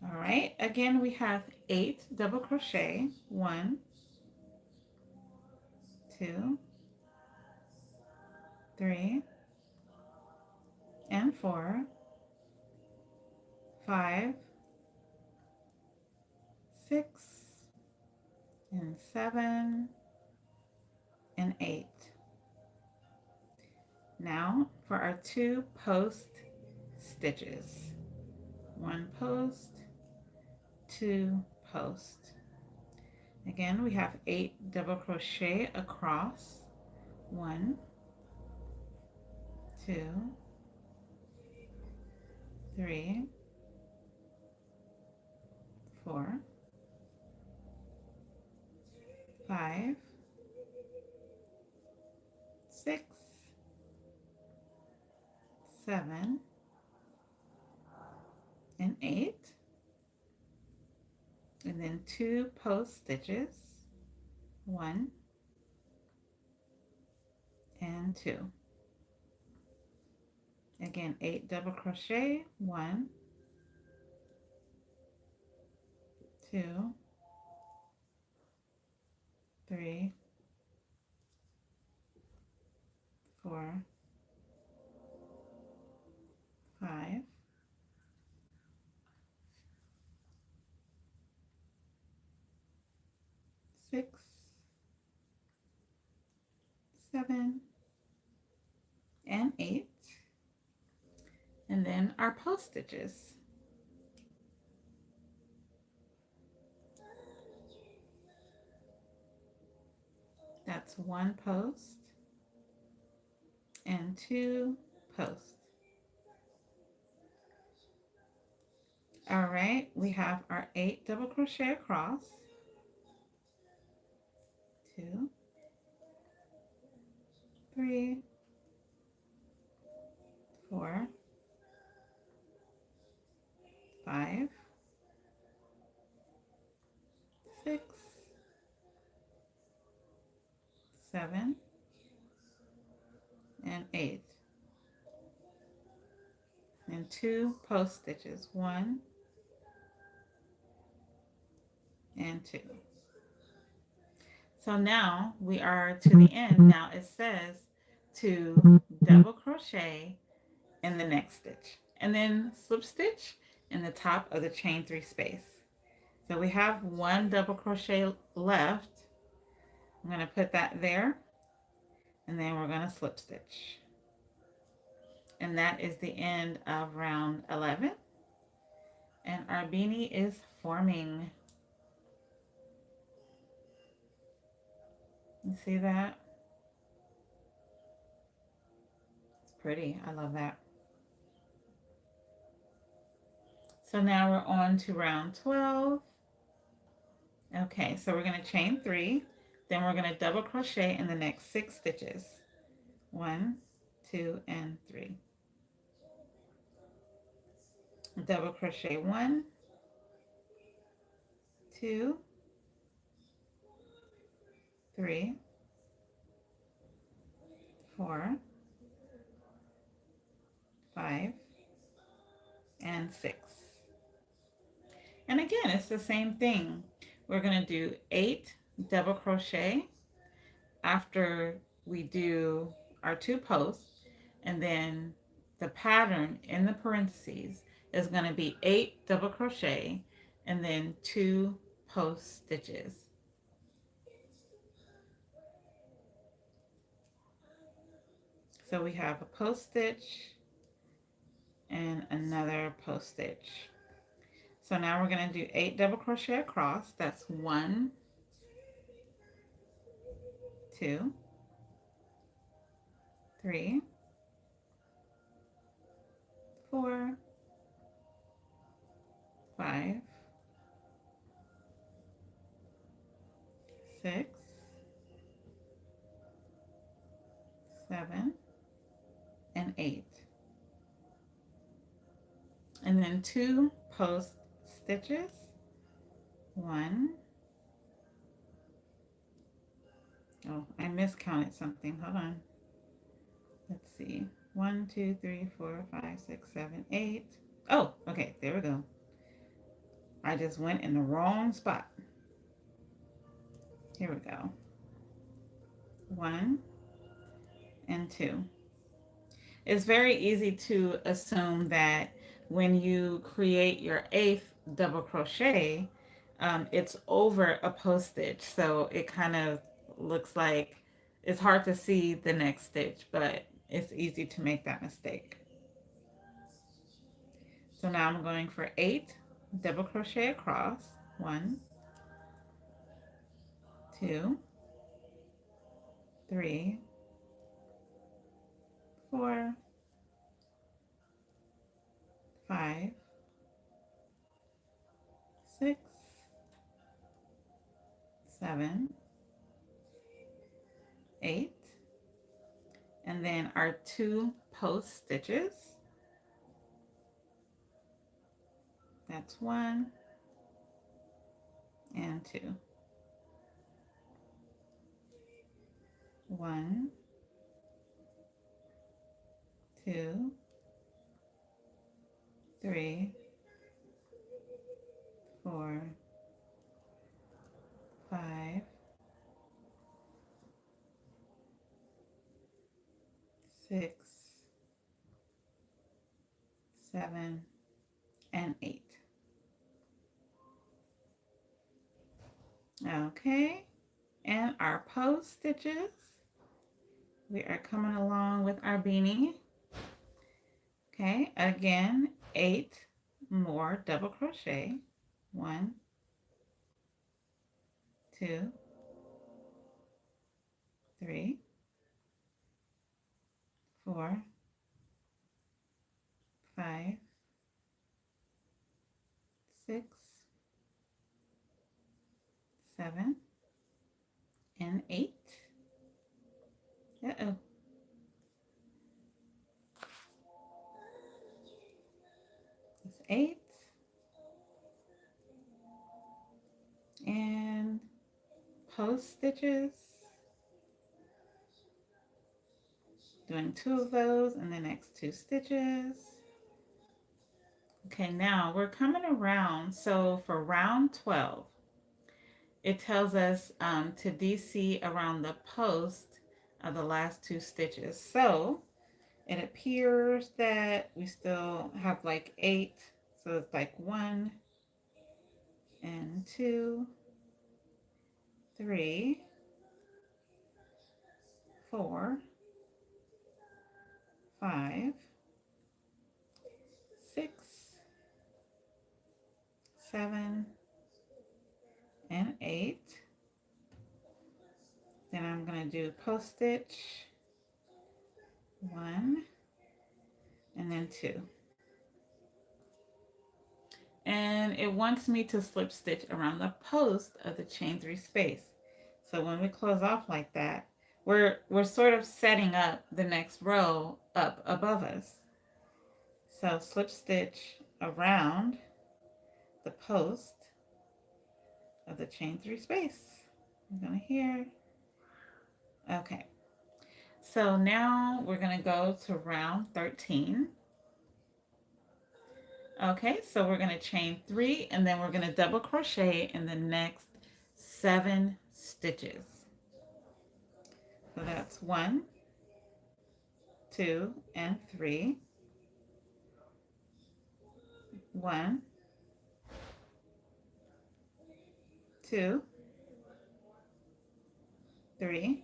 All right, again we have 8 double crochet. 1, 2, 3, and 4, 5, 6, and 7, and 8. Now for our 2 post stitches. 1 post, 2 post. Again, we have 8 double crochet across. 1, 2, 3, 4, 5, 6, 7, and 8. And then 2 post stitches. 1 and 2. Again, 8 double crochet. 1, 2, 3, 4, 5, 6, 7, and 8. And then our post stitches. That's 1 post and 2 posts. All right, we have our 8 double crochet across. 2, 3, 4, 5, 6, 7, and 8. And 2 post stitches. 1 and 2. So now we are to the end. Now it says to double crochet in the next stitch and then slip stitch in the top of the chain 3 space. So we have 1 double crochet left. I'm going to put that there and then we're going to slip stitch. And that is the end of round 11. And our beanie is forming. You see that? It's pretty. I love that. So now we're on to round 12. Okay, so we're going to chain 3. Then we're going to double crochet in the next 6 stitches. 1, 2, and 3. Double crochet 1, 2, 3, 4, 5, and 6. And again, it's the same thing. We're going to do 8 double crochet after we do our 2 posts, and then the pattern in the parentheses is going to be 8 double crochet and then 2 post stitches. So we have a post stitch and another post stitch. So now we're going to do 8 double crochet across. That's 1, 2, 3, 4, 5, 6, 7, and 8. And then 2 post stitches. 1. Oh, I miscounted something. Hold on. Let's see. 1, 2, 3, 4, 5, 6, 7, 8. Oh, okay. There we go. I just went in the wrong spot. Here we go. 1 and 2. It's very easy to assume that when you create your 8th double crochet, it's over a post stitch, so it kind of looks like it's hard to see the next stitch, but it's easy to make that mistake. So now I'm going for 8 double crochet across. 1, 2, 3, 4, 5, 6, 7, 8, and then our 2 post stitches. That's 1 and 2. 1, 2, 3, 4, 5, 6, 7, and 8. Okay, and our post stitches. We are coming along with our beanie. Okay, again, 8 more double crochet. 1, 2, 3, 4, 5, 6, 7, and 8. Uh-oh. It's 8. And post stitches. Doing 2 of those in the next 2 stitches. Okay, now we're coming around. So for round 12, it tells us to DC around the post of the last 2 stitches. So it appears that we still have like 8. So it's like 1 and 2, 3, 4, 5, 6, 7, and 8. Then I'm going to do post stitch 1 and then 2. And it wants me to slip stitch around the post of the chain 3 space. So when we close off like that, we're sort of setting up the next row up above us. So slip stitch around the post of the chain 3 space. I'm going to here. Okay. So now we're going to go to round 13. Okay, so we're going to chain 3 and then we're going to double crochet in the next 7 stitches. So that's 1, 2, and 3. 1, 2, 3,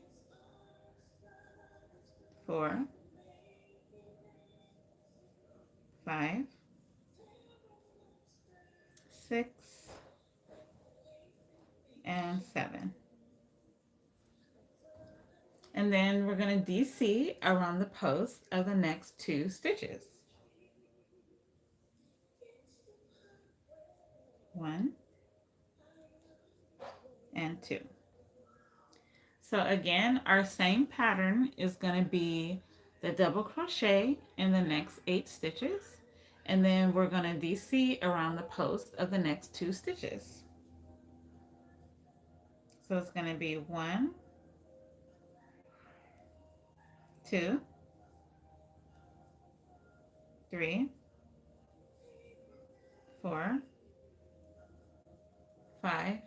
4, 5, 6, and 7. And then we're going to DC around the post of the next 2 stitches. 1 and 2. So again, our same pattern is going to be the double crochet in the next 8 stitches, and then we're going to DC around the post of the next 2 stitches. So it's going to be 1, 2, 3, 4, 5,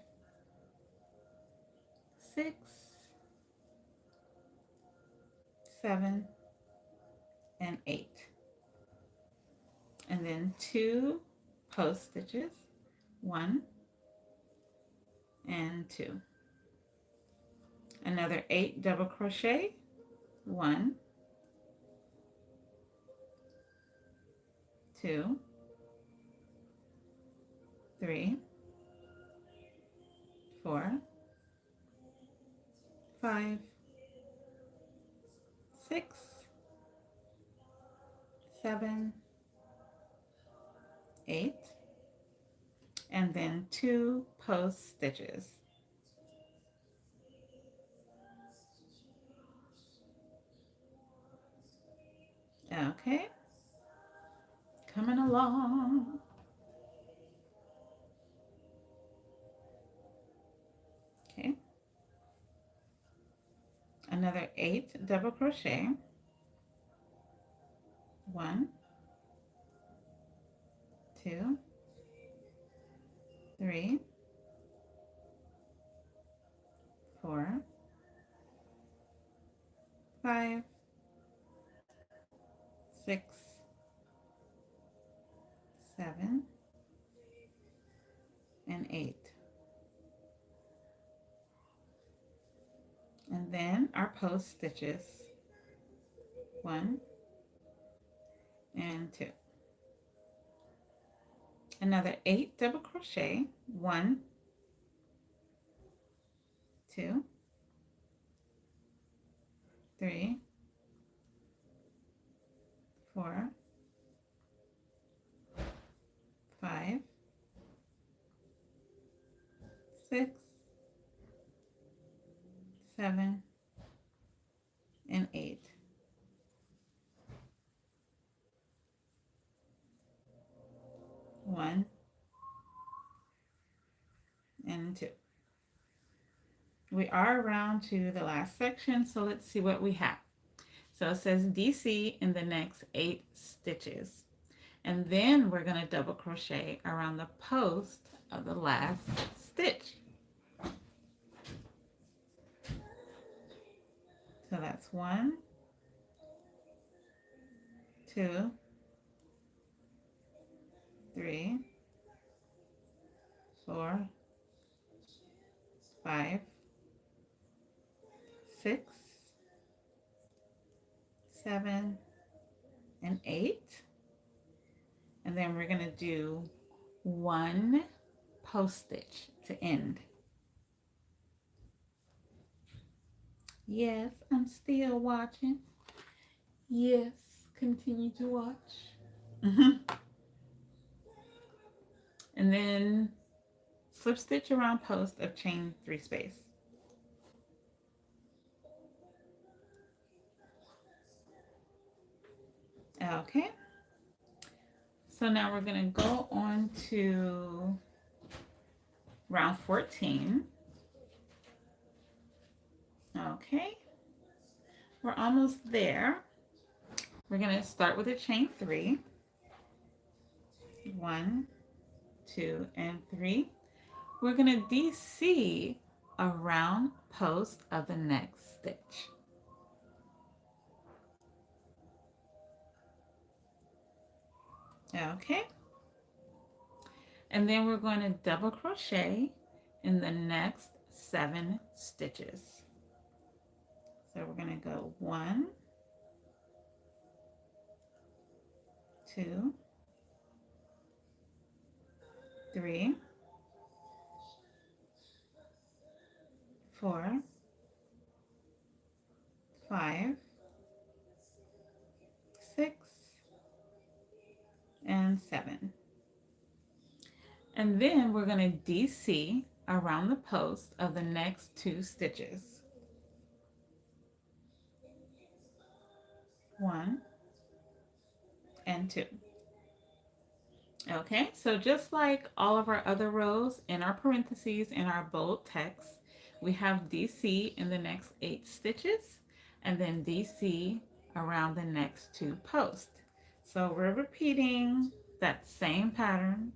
6, 7, and 8. and then 2 post stitches, 1 and 2. Another 8 double crochet, 1, 2, 3, 4, 5, 6, 7, 8, and then 2 post stitches. Okay, coming along. Okay, another 8 double crochet, 1, 2, 3, 4, 5, 6, 7, and 8. And then our post stitches, 1 and 2. Another 8 double crochet, 1, 2, 3, 4, 5, 6, 7, and 8. 1 and 2. We are around to the last section, so let's see what we have. So it says DC in the next 8 stitches. And then we're going to double crochet around the post of the last stitch. So that's 1, 2, 3, 4, 5, 6, 7, and 8. And then we're going to do 1 post stitch to end. Yes, I'm still watching. Yes, continue to watch. And then slip stitch around post of chain 3 space. Okay, so now we're going to go on to round 14. Okay, we're almost there. We're going to start with a chain 3. 1, 2, and 3. We're going to DC around post of the next stitch. Okay, and then we're going to double crochet in the next 7 stitches. So we're going to go 1, 2, 3, 4, 5, 6, and 7. And then we're going to DC around the post of the next 2 stitches. 1 and 2. Okay, so just like all of our other rows in our parentheses in our bold text, we have DC in the next 8 stitches and then DC around the next 2 posts. So we're repeating that same pattern.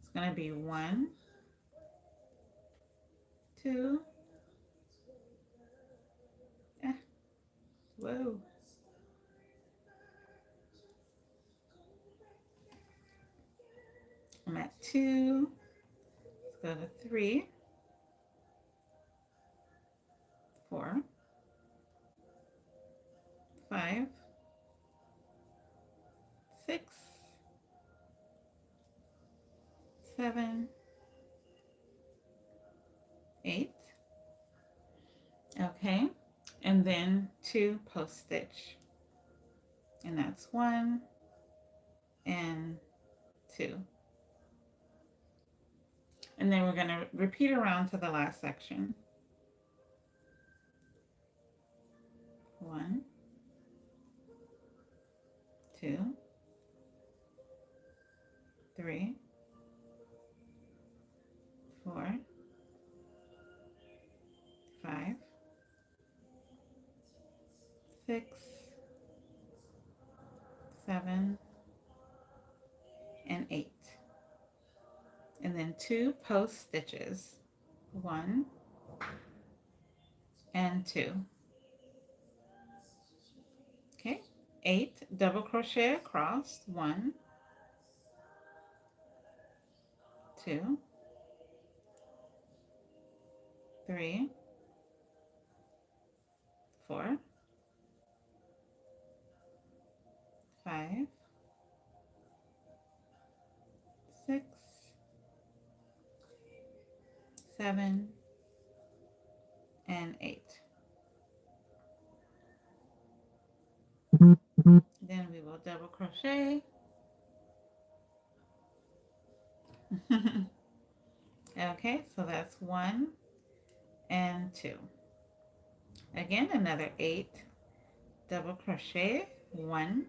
It's going to be 1, 2, whoa, I'm at 2. Let's go to 3, 4, 5, 6, 7, 8. Okay, and then 2 post stitch, and that's 1 and 2. And then we're going to repeat around to the last section. 1, 2, 3, 4, 5, 6, 7, and 8. And then 2 post stitches, 1 and 2. Okay, 8 double crochet across, 1, 2, 3, 4, 5, 6, 7, and 8. Then we will double crochet. Okay, so that's 1 and 2. Again, another 8 double crochet, 1,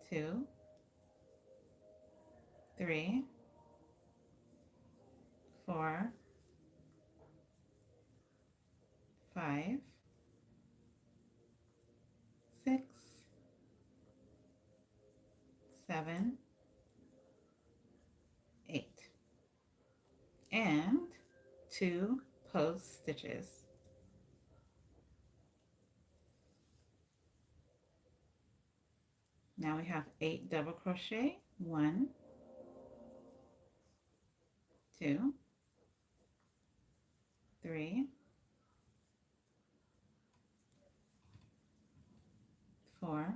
2, 3, 4, 5, 6, 7, 8, and 2 post stitches. Now we have 8 double crochet, 1, 2, 3, 4,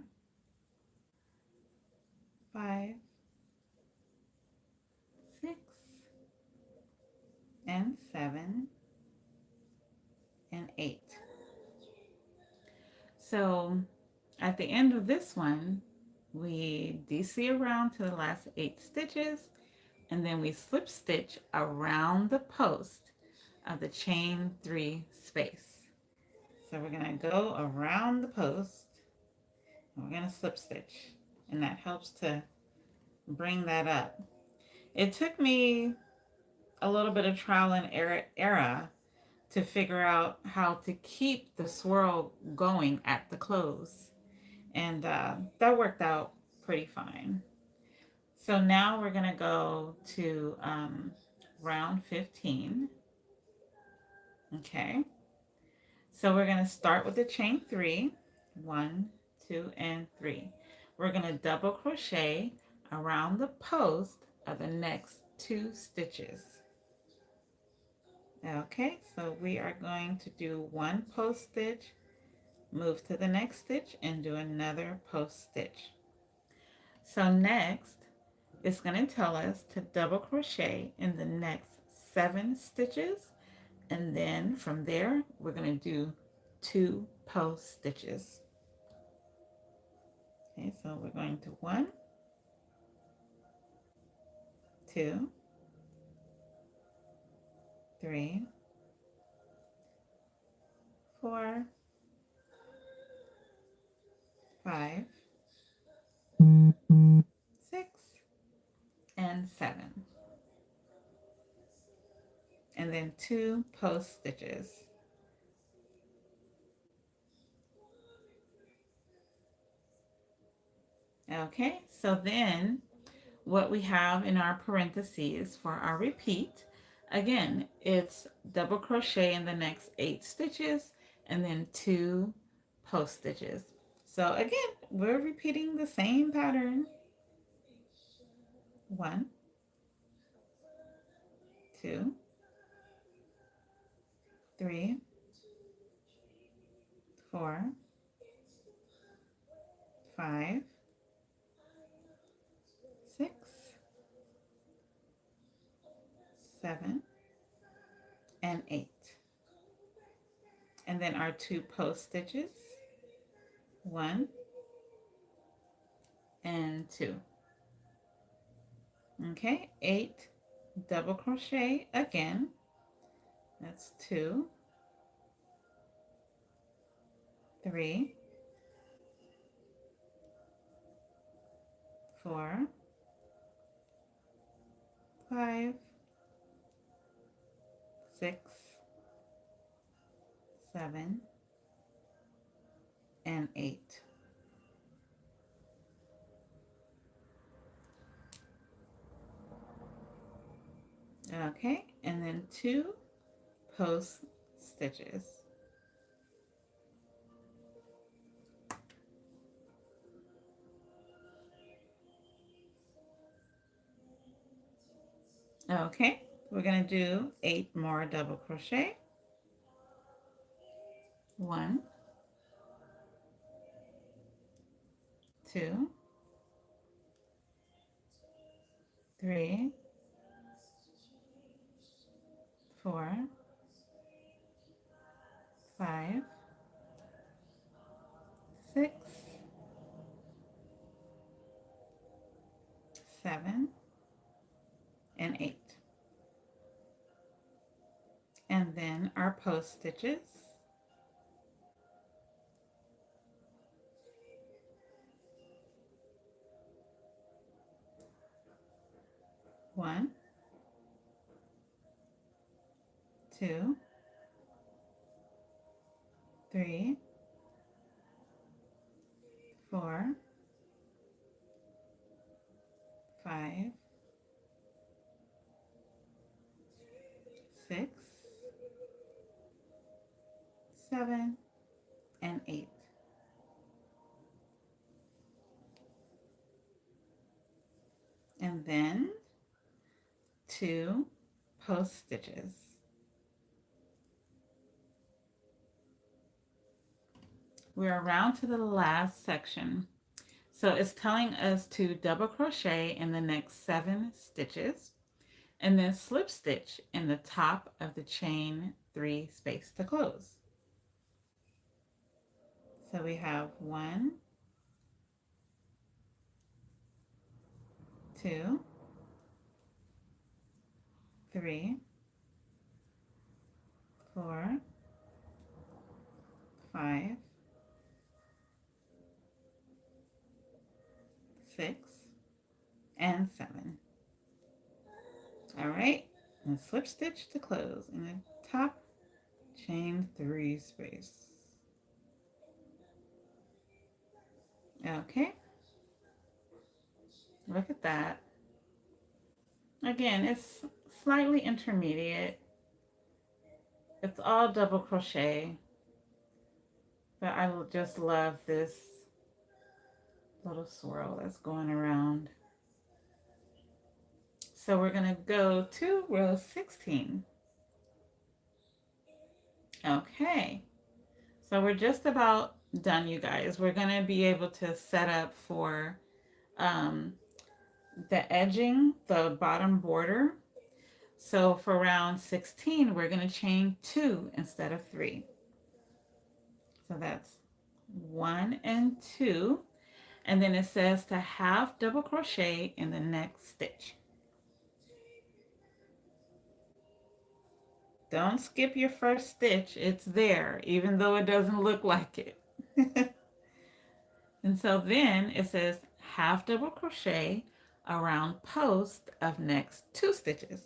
5, 6, and 7, and 8. So at the end of this one, we DC around to the last 8 stitches, and then we slip stitch around the post of the chain 3 space. So we're going to go around the post, and we're going to slip stitch, and that helps to bring that up. It took me a little bit of trial and error to figure out how to keep the swirl going at the close, and that worked out pretty fine. So now we're going to go to round 15. Okay, so we're going to start with the chain 3, 1, 2, and 3. We're going to double crochet around the post of the next 2 stitches. Okay, so we are going to do 1 post stitch, move to the next stitch, and do another post stitch. So next, it's going to tell us to double crochet in the next 7 stitches, and then from there we're going to do 2 post stitches. Okay, so we're going to 1, 2, 3, 4, 5, 6, and 7, and then 2 post stitches. Okay, so then what we have in our parentheses for our repeat, again, it's double crochet in the next 8 stitches and then 2 post stitches. So again, we're repeating the same pattern. 1, 2, 3, 4, 5, 6, 7, and 8. And then our 2 post stitches, 1 and 2. Okay, 8 double crochet again. That's 2, 3, 4, 5, 6, 7, and 8. Okay, and then 2 post stitches. Okay, we're going to do 8 more double crochet. 1, 2, 3, 4, 5, 6, 7, and 8. And then our post stitches. 1, 2, 3, 4, 5, 6, 7, and 8. And then 2 post stitches. We're around to the last section. So it's telling us to double crochet in the next 7 stitches and then slip stitch in the top of the chain 3 space to close. So we have 1, 2, 3, 4, 5, 6, and 7. All right, and slip stitch to close in the top chain 3 space. Okay, look at that. Again, it's slightly intermediate. It's all double crochet, but I just love this little swirl that's going around. So we're going to go to row 16. Okay, so we're just about done, you guys. We're going to be able to set up for the edging, the bottom border. So for round 16, we're going to chain 2 instead of 3. So that's 1 and 2. And then it says to half double crochet in the next stitch. Don't skip your first stitch. It's there, even though it doesn't look like it. And so then it says half double crochet around post of next 2 stitches.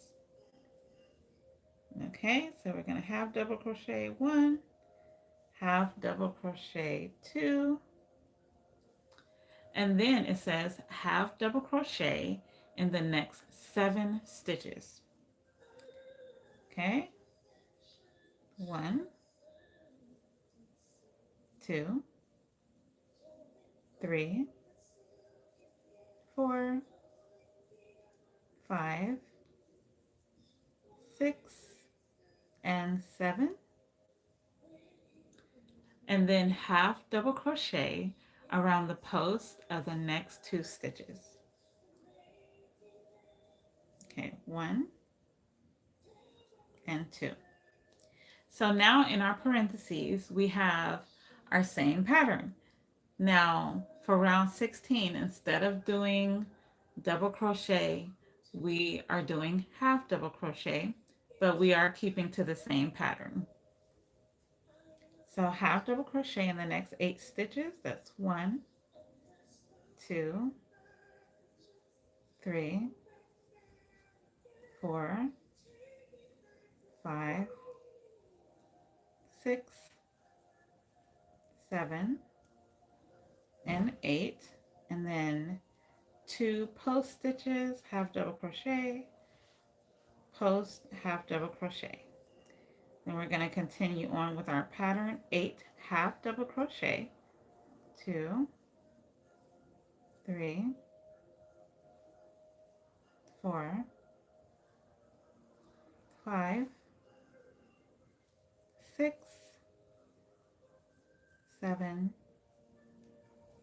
Okay, so we're going to half double crochet 1, half double crochet 2, and then it says half double crochet in the next 7 stitches. Okay, 1, 2, 3, 4, 5, 6, and 7, and then half double crochet around the post of the next 2 stitches. Okay, 1 and 2. So now in our parentheses, we have our same pattern. Now for round 16, instead of doing double crochet, we are doing half double crochet, but we are keeping to the same pattern. So half double crochet in the next 8 stitches. That's 1, 2, 3, 4, 5, 6, 7, and 8, and then 2 post stitches, half double crochet, post, half double crochet. Then we're going to continue on with our pattern, 8 half double crochet, 2, 3, 4, 5, 6, 7,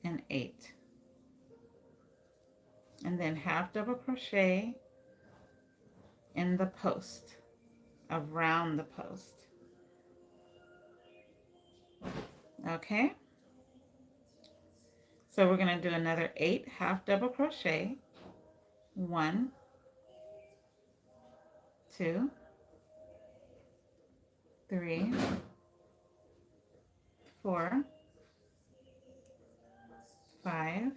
and 8. And then half double crochet in the post, around the post. Okay, so we're going to do another 8 half double crochet, 1, 2, 3, 4, 5,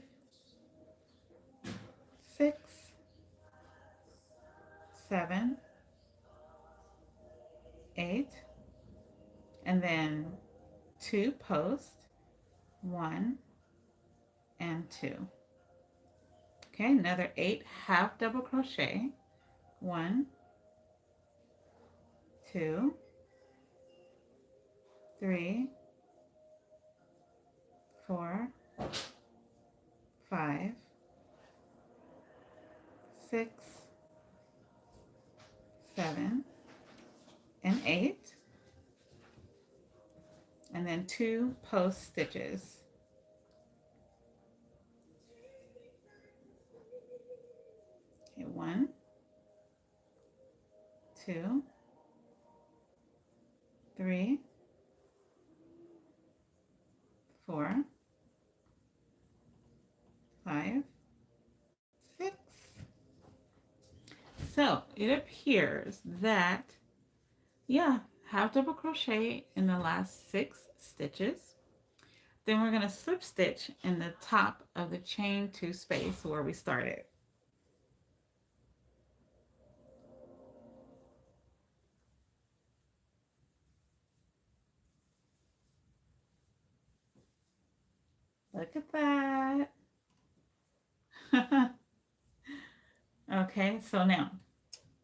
6, 7, 8, and then 2 post, 1 and 2. Okay, another 8 half double crochet, 1, 2, 3, 4, 5, 6, 7, and 8, and then 2 post stitches. Okay, 1, 2, 3, 4, 5, 6. So it appears that, yeah, half double crochet in the last 6 stitches. Then we're going to slip stitch in the top of the chain 2 space where we started. Look at that. Okay, so now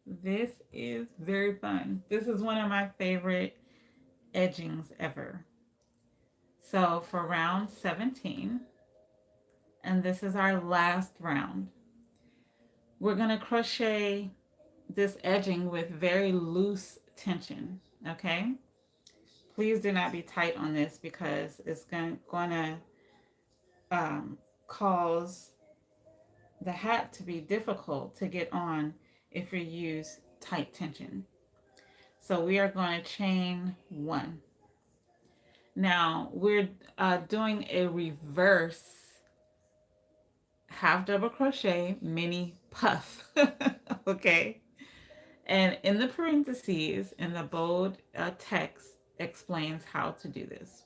this is very fun. This is one of my favorite edgings ever. So for round 17, and this is our last round, we're going to crochet this edging with very loose tension. Okay, please do not be tight on this because it's going to cause the hat to be difficult to get on if you use tight tension. So we are going to chain 1. Now we're doing a reverse half double crochet mini puff. Okay, and in the parentheses in the bold text explains how to do this.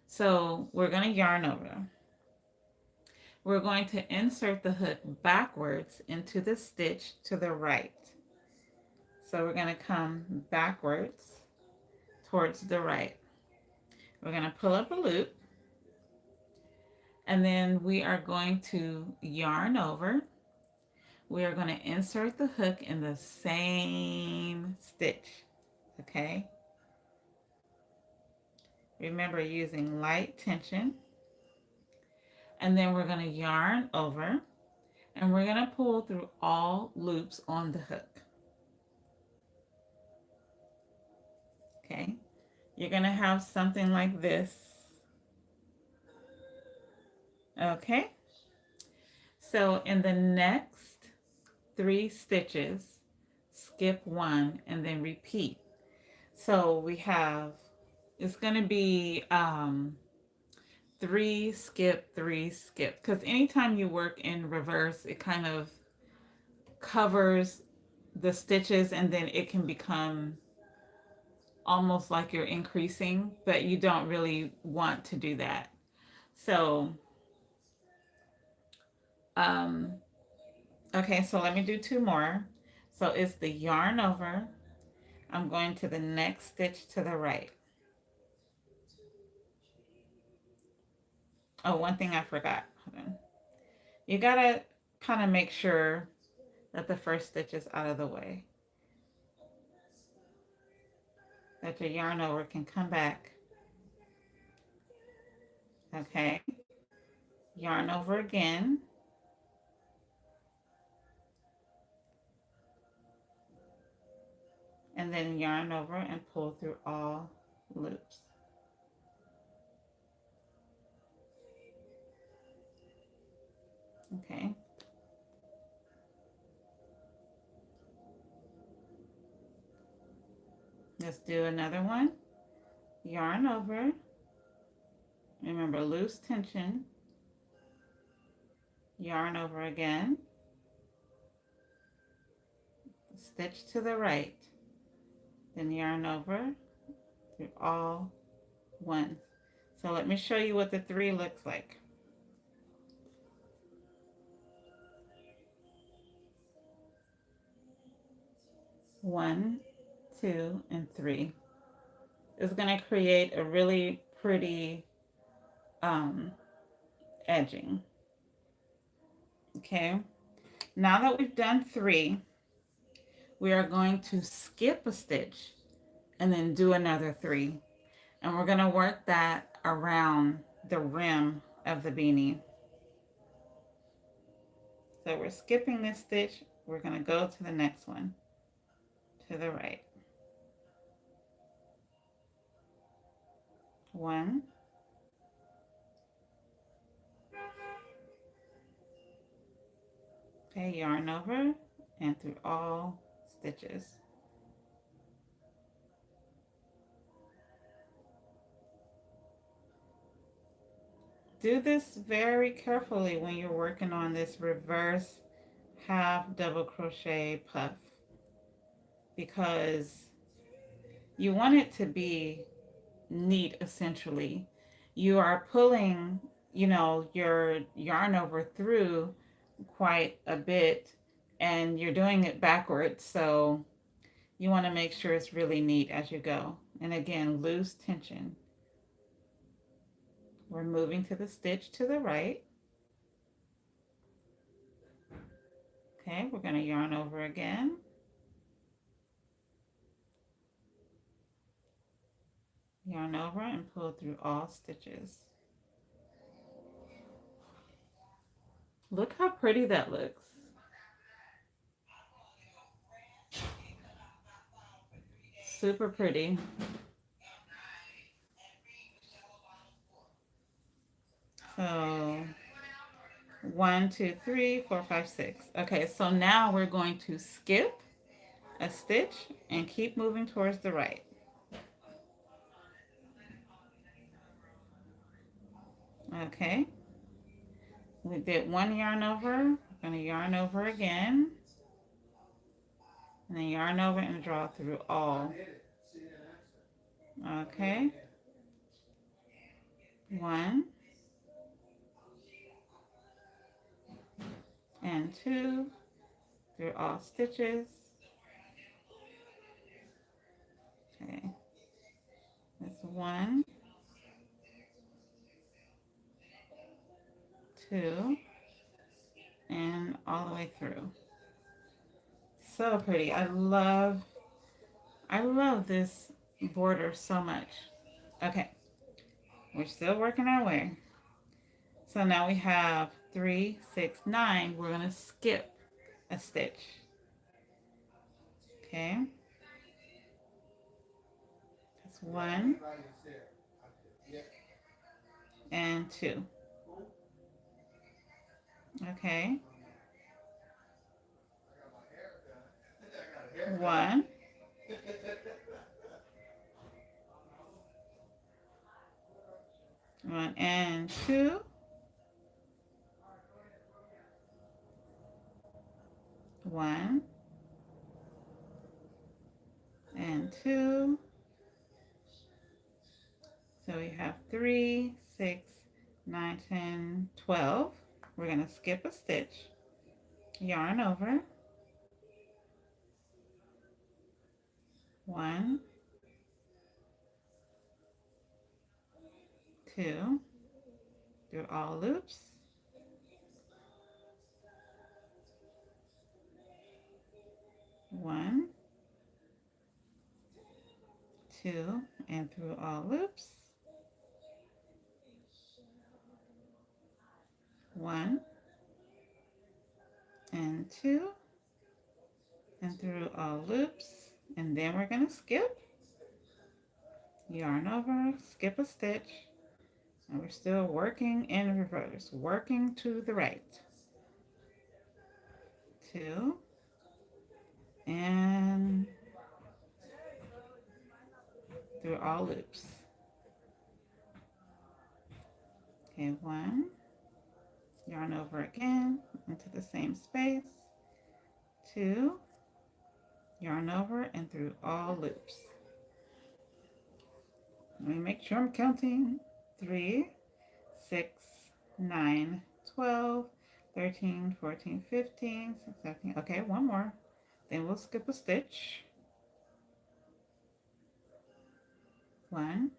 So we're going to yarn over. We're going to insert the hook backwards into the stitch to the right. So we're going to come backwards towards the right. We're going to pull up a loop, and then we are going to yarn over. We are going to insert the hook in the same stitch. Okay? Remember, using light tension. And then we're going to yarn over. And we're going to pull through all loops on the hook. Okay, you're going to have something like this. Okay, so in the next 3 stitches, skip 1 and then repeat. So we have, it's going to be 3 skip 3 skip, because anytime you work in reverse, it kind of covers the stitches and then it can become almost like you're increasing, but you don't really want to do that. So um okay, so let me do 2 more. So it's the yarn over, I'm going to the next stitch to the right. Oh, one thing I forgot. Hold on. You gotta kind of make sure that the first stitch is out of the way, that your yarn over can come back. Okay, yarn over again, and then yarn over and pull through all loops. Okay, let's do another one. Yarn over, remember loose tension, yarn over again, stitch to the right, then yarn over through all ones. So let me show you what the 3 looks like. 1, 2, and 3. It's going to create a really pretty edging. Okay, now that we've done 3, we are going to skip a stitch and then do another 3. And we're going to work that around the rim of the beanie. So we're skipping this stitch. We're going to go to the next one to the right. 1, okay, yarn over and through all stitches. Do this very carefully when you're working on this reverse half double crochet puff, because you want it to be neat. Essentially, you are pulling, you know, your yarn over through quite a bit and you're doing it backwards, so you want to make sure it's really neat as you go. And again, loose tension. We're moving to the stitch to the right. Okay, we're going to yarn over again, yarn over and pull through all stitches. Look how pretty that looks. Super pretty. So 1, 2, 3, 4, 5, 6. Okay, so now we're going to skip a stitch and keep moving towards the right. Okay, we did 1 yarn over. We're going to yarn over again, and then yarn over and draw through all. Okay, 1 and 2 through all stitches. Okay, that's 1, 2, and all the way through. So pretty. I love this border so much. Okay, we're still working our way. So now we have 3, 6, 9, we're going to skip a stitch. Okay, that's 1 and 2. Okay, 1 1 and 2, 1 and 2. So we have 3, 6, 9, 10, 12. We're going to skip a stitch, yarn over, 1, 2, through all loops, 1, 2, and through all loops, 1 and 2, and through all loops, and then we're going to skip, yarn over, skip a stitch, and we're still working in reverse, working to the right, 2, and through all loops. Okay, 1, yarn over again into the same space, 2, yarn over and through all loops. Let me make sure I'm counting. 3, 6, 9, 12, 13, 14, 15, 16, 17. Okay, one more. Then we'll skip a stitch. 1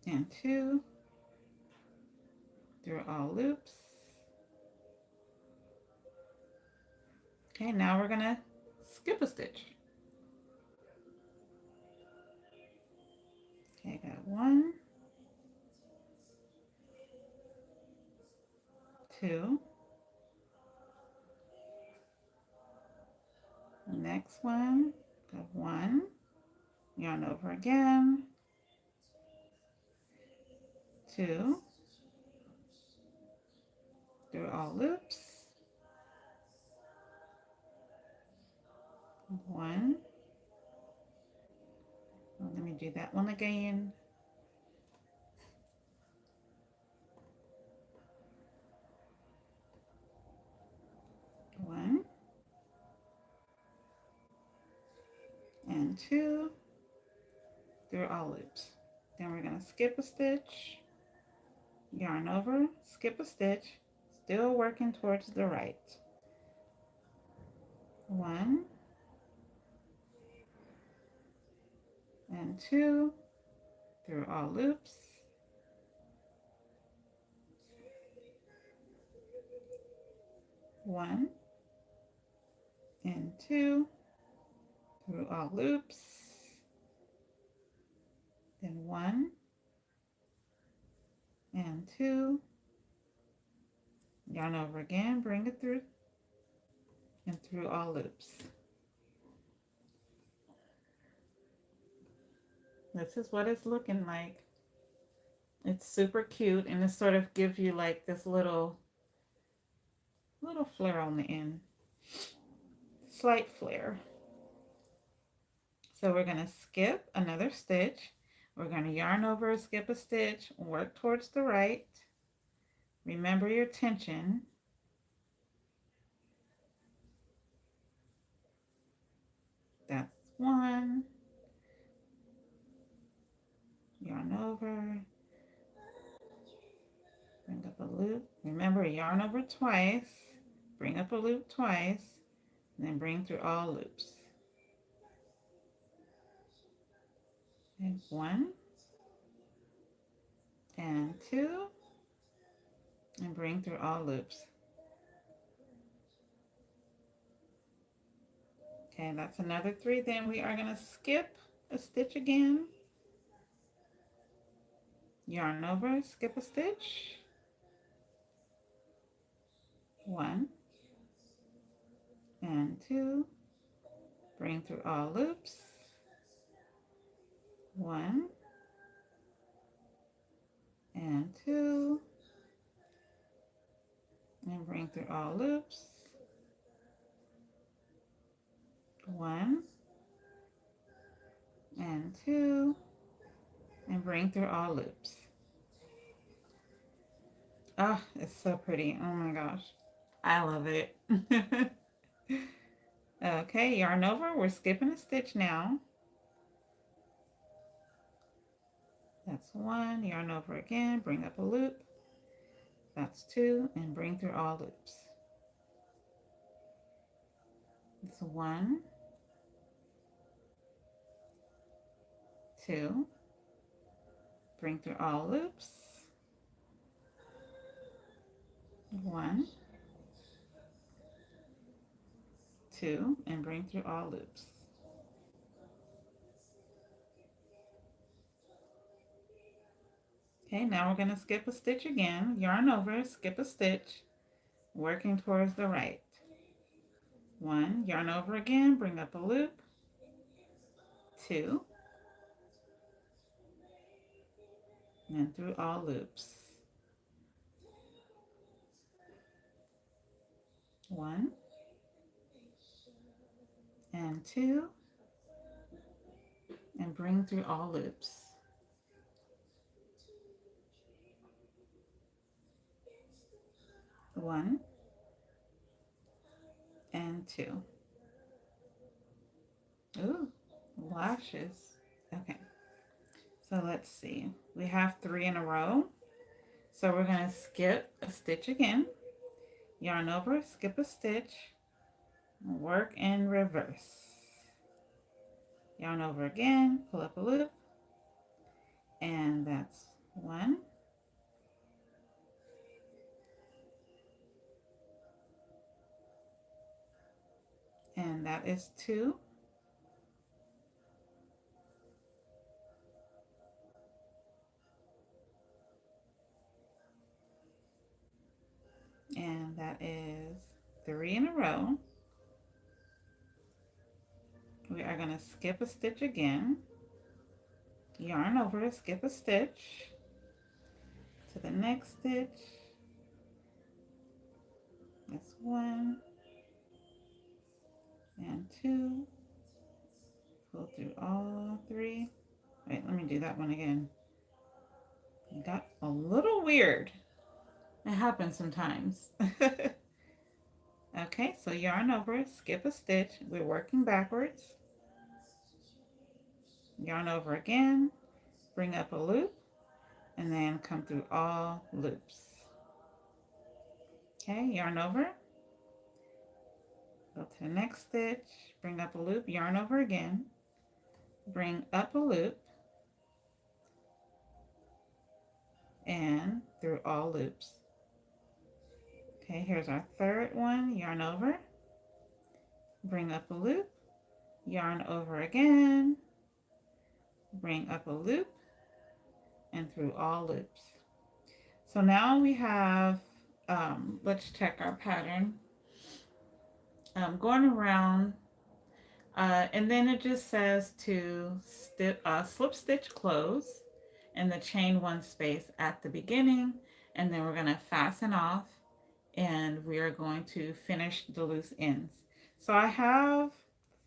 and 2 through all loops. Okay, now we're gonna skip a stitch. Okay, I got 1, 2. Next one, got 1, yarn over again, 2, through all loops, 1. Well, let me do that one again. 1 and 2 through all loops. Then we're going to skip a stitch, yarn over, skip a stitch, still working towards the right. 1 and 2 through all loops. 1 and 2 through all loops. Then 1 and 2, yarn over again, bring it through and through all loops. This is what it's looking like. It's super cute, and it sort of gives you like this little flare on the end, slight flare. So we're going to skip another stitch. We're going to yarn over, skip a stitch, work towards the right. Remember your tension. That's 1. Yarn over, bring up a loop. Remember, yarn over twice, bring up a loop twice, and then bring through all loops. And 1 and 2, and bring through all loops. Okay, that's another 3. Then we are going to skip a stitch again, yarn over, skip a stitch, 1 and 2, bring through all loops, 1 and 2, and bring through all loops, 1 and 2, and bring through all loops. Oh, it's so pretty. Oh my gosh. I love it. Okay, yarn over. We're skipping a stitch now. That's 1. Yarn over again. Bring up a loop. That's 2. And bring through all loops. It's 1, 2. Bring through all loops. 1, 2. And bring through all loops. Okay, now we're going to skip a stitch again. Yarn over, skip a stitch, working towards the right. 1, yarn over again, bring up a loop. 2, and through all loops. 1 and 2, and bring through all loops. 1 and 2. Ooh, lashes. Okay, so let's see. We have 3 in a row. So we're going to skip a stitch again. Yarn over, skip a stitch, work in reverse. Yarn over again, pull up a loop, and that's 1. And that is 2. And that is 3 in a row. We are going to skip a stitch again. Yarn over, skip a stitch to the next stitch. That's 1 and 2. Pull through all 3. Wait, let me do that one again. It got a little weird. It happens sometimes. Okay, so yarn over, skip a stitch. We're working backwards. Yarn over again, bring up a loop, and then come through all loops. Okay, yarn over, go to the next stitch, bring up a loop, yarn over again, bring up a loop, and through all loops. Okay, here's our third one. Yarn over, bring up a loop, yarn over again, bring up a loop, and through all loops. So now we have, let's check our pattern. Going around, and then it just says to slip stitch close and the chain 1 space at the beginning, and then we're going to fasten off, and we are going to finish the loose ends. So I have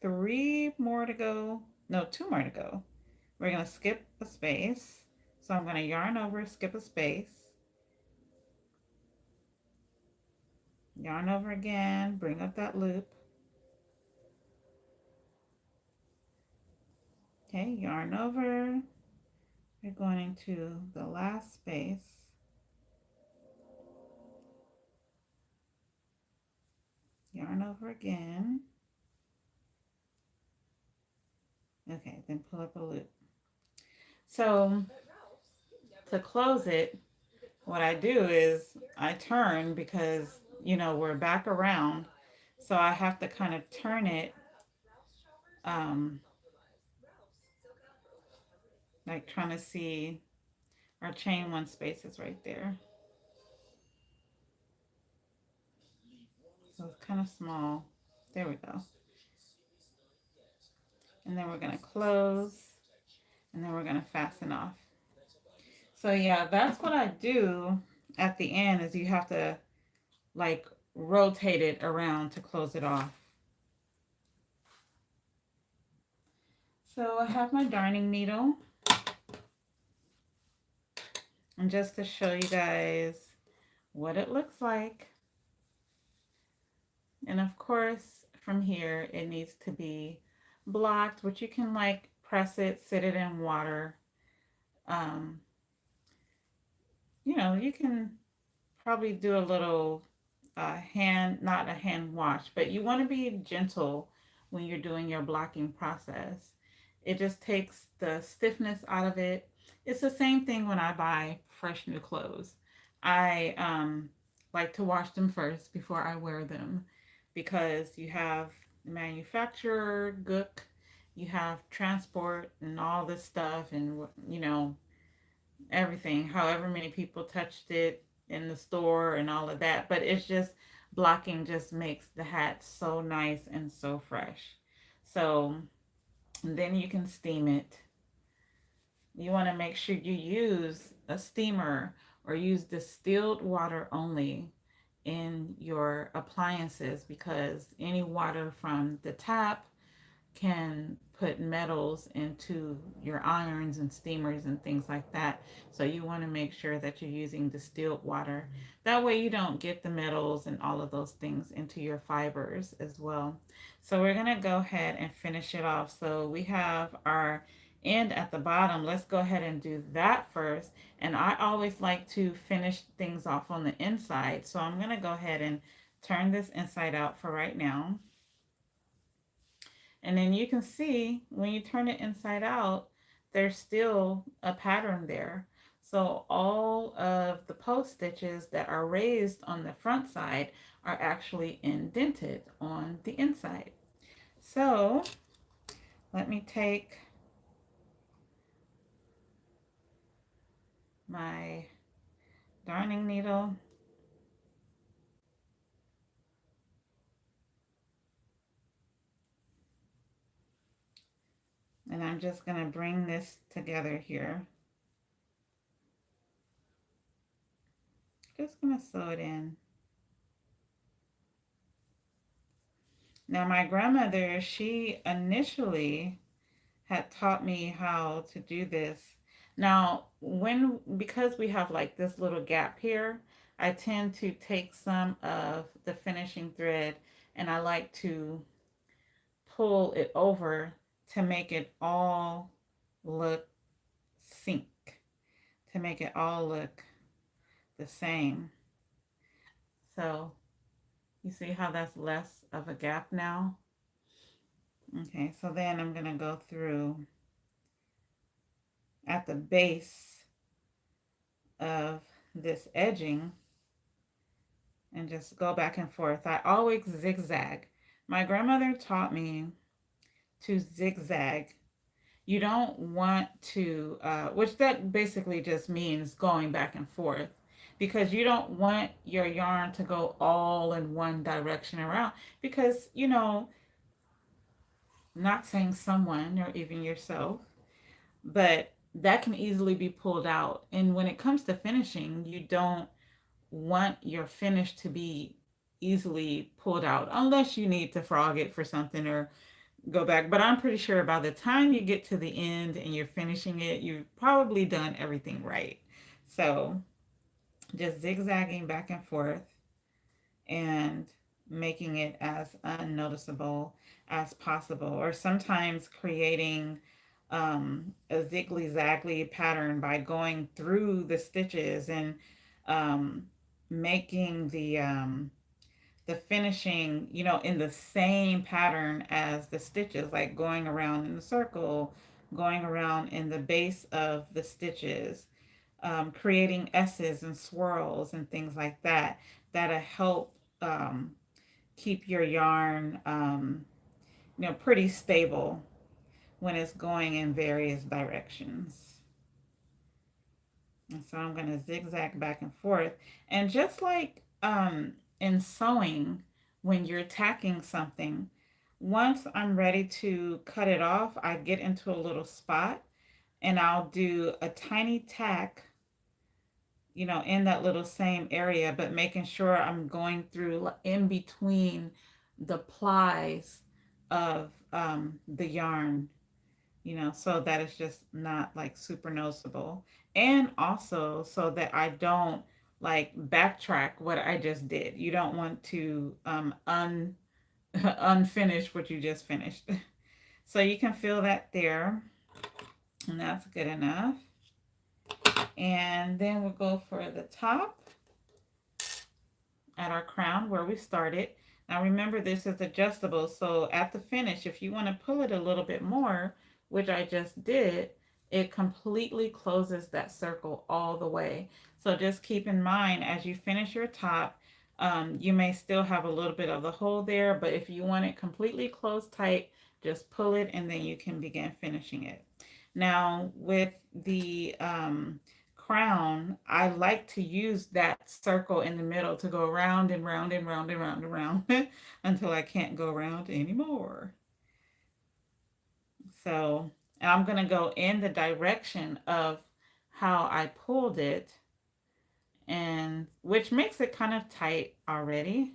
3 more to go. No, 2 more to go. We're going to skip a space. So I'm going to yarn over, skip a space, yarn over again, bring up that loop. Okay, yarn over. We're going into the last space. Yarn over again. Okay, then pull up a loop. So to close it, what I do is I turn, because, you know, we're back around. So I have to kind of turn it, like trying to see, Our chain one space is right there. So it's kind of small. There we go. And then we're going to close, and then we're going to fasten off. So yeah, that's what I do at the end is you have to like rotate it around to close it off. So I have my darning needle, and just to show you guys what it looks like. And of course, from here, it needs to be blocked, but you can like press it, sit it in water. Um, you can probably do a little hand, not a hand wash, but you want to be gentle when you're doing your blocking process. It just takes the stiffness out of it. It's the same thing when I buy fresh new clothes. I like to wash them first before I wear them because you have manufacturer, gook, you have transport and all this stuff, and everything, however many people touched it in the store and all of that. But it's just blocking just makes the hat so nice and so fresh. So then you can steam it. You want to make sure you use a steamer or use distilled water only in your appliances because any water from the tap can put metals into your irons and steamers and things like that. So you want to make sure that you're using distilled water. That way you don't get the metals and all of those things into your fibers as well. So we're going to go ahead and finish it off. So we have our end at the bottom. Let's go ahead and do that first. And I always like to finish things off on the inside. So I'm going to go ahead and turn this inside out for right now. And then you can see when you turn it inside out, there's still a pattern there. So all of the post stitches that are raised on the front side are actually indented on the inside. So let me take my darning needle and I'm just going to bring this together here. Just going to sew it in. Now my grandmother, she initially had taught me how to do this. Now, because we have like this little gap here, I tend to take some of the finishing thread and I like to pull it over to make it all look sync, to make it all look the same. So you see how that's less of a gap now? Okay, so then I'm going to go through at the base of this edging and just go back and forth. I always zigzag. My grandmother taught me to zigzag. You don't want to, which that basically just means going back and forth because you don't want your yarn to go all in one direction around because, not saying someone or even yourself, but that can easily be pulled out. And when it comes to finishing, you don't want your finish to be easily pulled out unless you need to frog it for something or go back. But I'm pretty sure by the time you get to the end and you're finishing it, you've probably done everything right. So just zigzagging back and forth and making it as unnoticeable as possible, or sometimes creating a ziggly zaggly pattern by going through the stitches and um, making the finishing, in the same pattern as the stitches, like going around in a circle, going around in the base of the stitches, creating S's and swirls and things like that, that'll help keep your yarn, pretty stable when it's going in various directions. And so I'm going to zigzag back and forth. And just like in sewing, when you're tacking something, once I'm ready to cut it off, I get into a little spot and I'll do a tiny tack, in that little same area, but making sure I'm going through in between the plies of the yarn, so that it's just not like super noticeable. And also so that I don't like backtrack what I just did. You don't want to unfinish what you just finished. So you can feel that there, and that's good enough. And then we'll go for the top at our crown where we started. Now remember, this is adjustable, so at the finish, if you want to pull it a little bit more, which I just did, it completely closes that circle all the way. So just keep in mind as you finish your top, you may still have a little bit of the hole there, but if you want it completely closed tight, just pull it and then you can begin finishing it. Now with the crown, I like to use that circle in the middle to go round and round and round and round and round until I can't go around anymore. So, and I'm going to go in the direction of how I pulled it, and which makes it kind of tight already.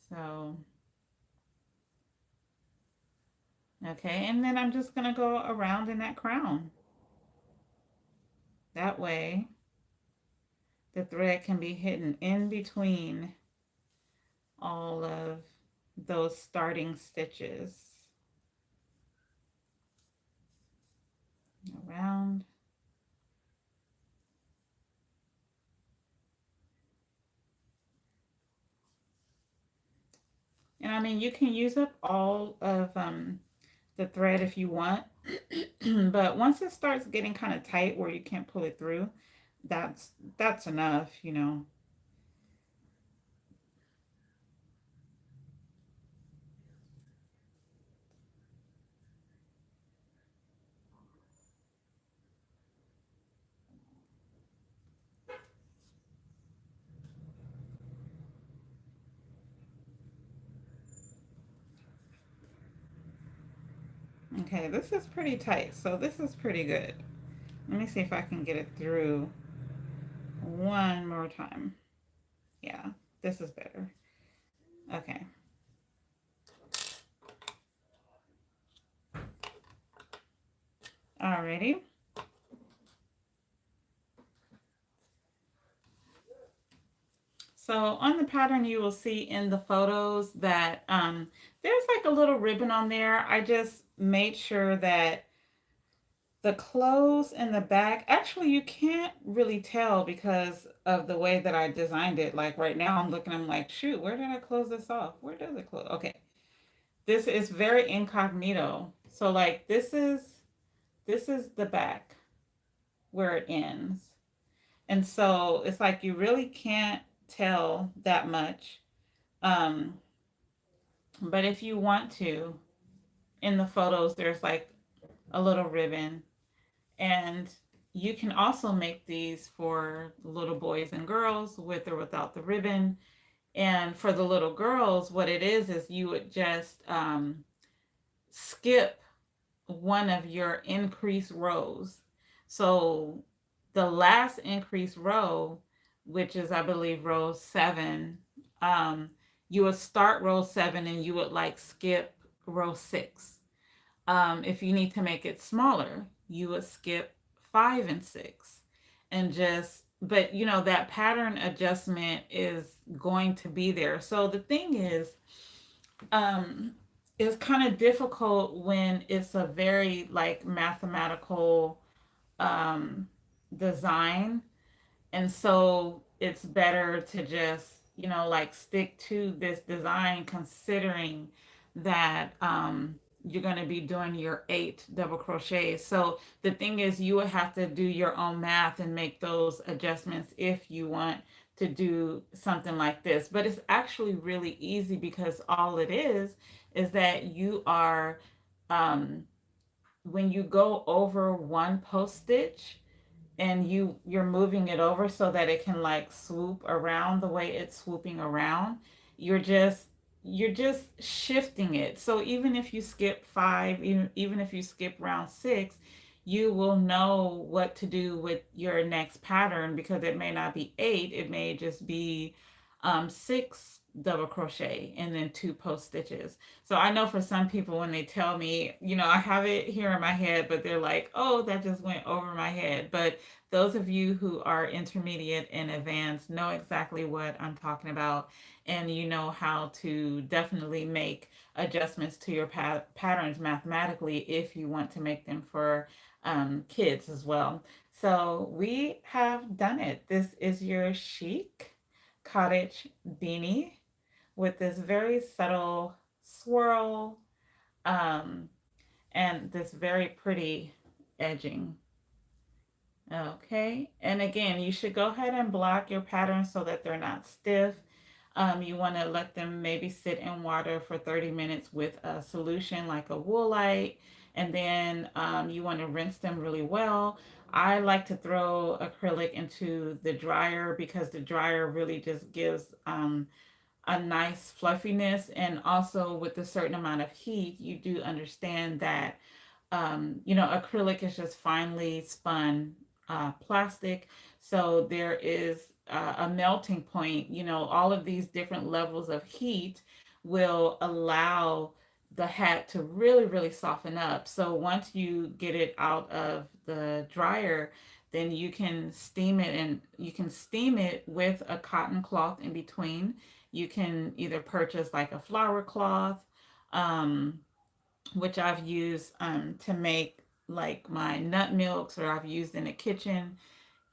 So, okay, and then I'm just going to go around in that crown. That way, the thread can be hidden in between all of those starting stitches. Around. And I mean, you can use up all of the thread if you want, but once it starts getting kind of tight where you can't pull it through, that's enough. Okay, this is pretty tight, so this is pretty good. Let me see if I can get it through one more time. Yeah, this is better. Okay. Alrighty. So on the pattern, you will see in the photos that there's like a little ribbon on there. I just made sure that the clothes in the back, actually, you can't really tell because of the way that I designed it. Like right now, I'm looking, I'm like, shoot, where did I close this off? Where does it close? Okay. This is very incognito. So like this is the back where it ends. And so it's like you really can't tell that much. Um, but if you want to, in the photos, there's like a little ribbon. And you can also make these for little boys and girls with or without the ribbon. And for the little girls, what it is you would just skip one of your increased rows. So the last increased row, which is, I believe, row 7, you would start row 7 and you would like skip row 6. If you need to make it smaller, you would skip 5 and 6 and just, but that pattern adjustment is going to be there. So the thing is, um, it's kind of difficult when it's a very like mathematical um, design. And so it's better to just, like stick to this design considering that you're going to be doing your 8 double crochets. So the thing is, you would have to do your own math and make those adjustments if you want to do something like this. But it's actually really easy because all it is that you are, um, when you go over one post stitch, and you're moving it over so that it can like swoop around the way it's swooping around, you're just you're just shifting it. So even if you skip five, even if you skip round six, you will know what to do with your next pattern, because it may not be eight, it may just be six double crochet and then two post stitches. So I know for some people, when they tell me, I have it here in my head, but they're like, oh, that just went over my head. But those of you who are intermediate and advanced know exactly what I'm talking about, and you know how to definitely make adjustments to your patterns mathematically if you want to make them for kids as well. So we have done it. This is your chic cottage beanie with this very subtle swirl, um, and this very pretty edging. Okay, and again, you should go ahead and block your patterns so that they're not stiff. You want to let them maybe sit in water for 30 minutes with a solution like a woolite, and then you want to rinse them really well. I like to throw acrylic into the dryer because the dryer really just gives a nice fluffiness, and also with a certain amount of heat, you do understand that acrylic is just finely spun plastic. So there is a melting point. All of these different levels of heat will allow the hat to really, really soften up. So once you get it out of the dryer, then you can steam it, and you can steam it with a cotton cloth in between. You can either purchase like a flour cloth, um, which I've used to make like my nut milks, or I've used in the kitchen,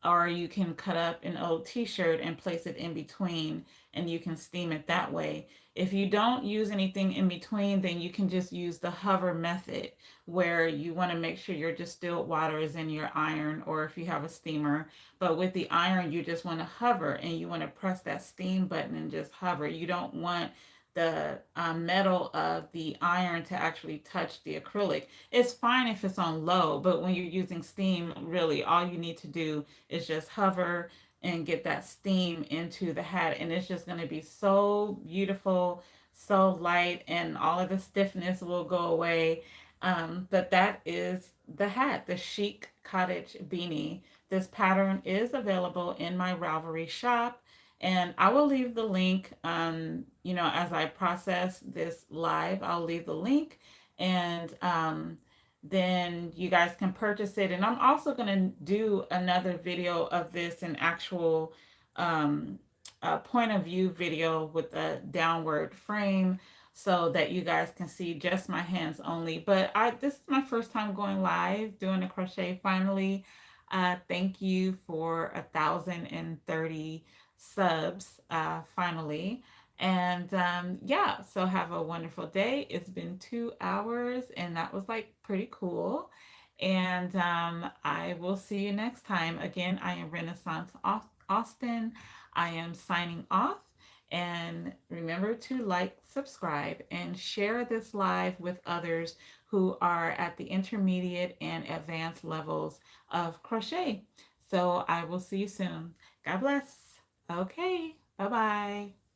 or you can cut up an old t-shirt and place it in between, and you can steam it that way. If you don't use anything in between, then you can just use the hover method, where you want to make sure your distilled water is in your iron, or if you have a steamer. But with the iron, you just want to hover, and you want to press that steam button and just hover. You don't want the metal of the iron to actually touch the acrylic. It's fine if it's on low, but when you're using steam, really all you need to do is just hover and get that steam into the hat, and it's just going to be so beautiful, so light, and all of the stiffness will go away. But that is the hat, the Chic Cottage Beanie. This pattern is available in my Ravelry shop, and I will leave the link, as I process this live, I'll leave the link, and then you guys can purchase it. And I'm also going to do another video of this, an actual um, point of view video with a downward frame, so that you guys can see just my hands only. But this is my first time going live doing a crochet finally. Thank you for 1,030 subs finally. And yeah, so have a wonderful day. It's been 2 hours, and that was like pretty cool. And I will see you next time. Again, I am Renaissance Austin. I am signing off. And remember to like, subscribe, and share this live with others who are at the intermediate and advanced levels of crochet. So I will see you soon. God bless. Okay, bye bye.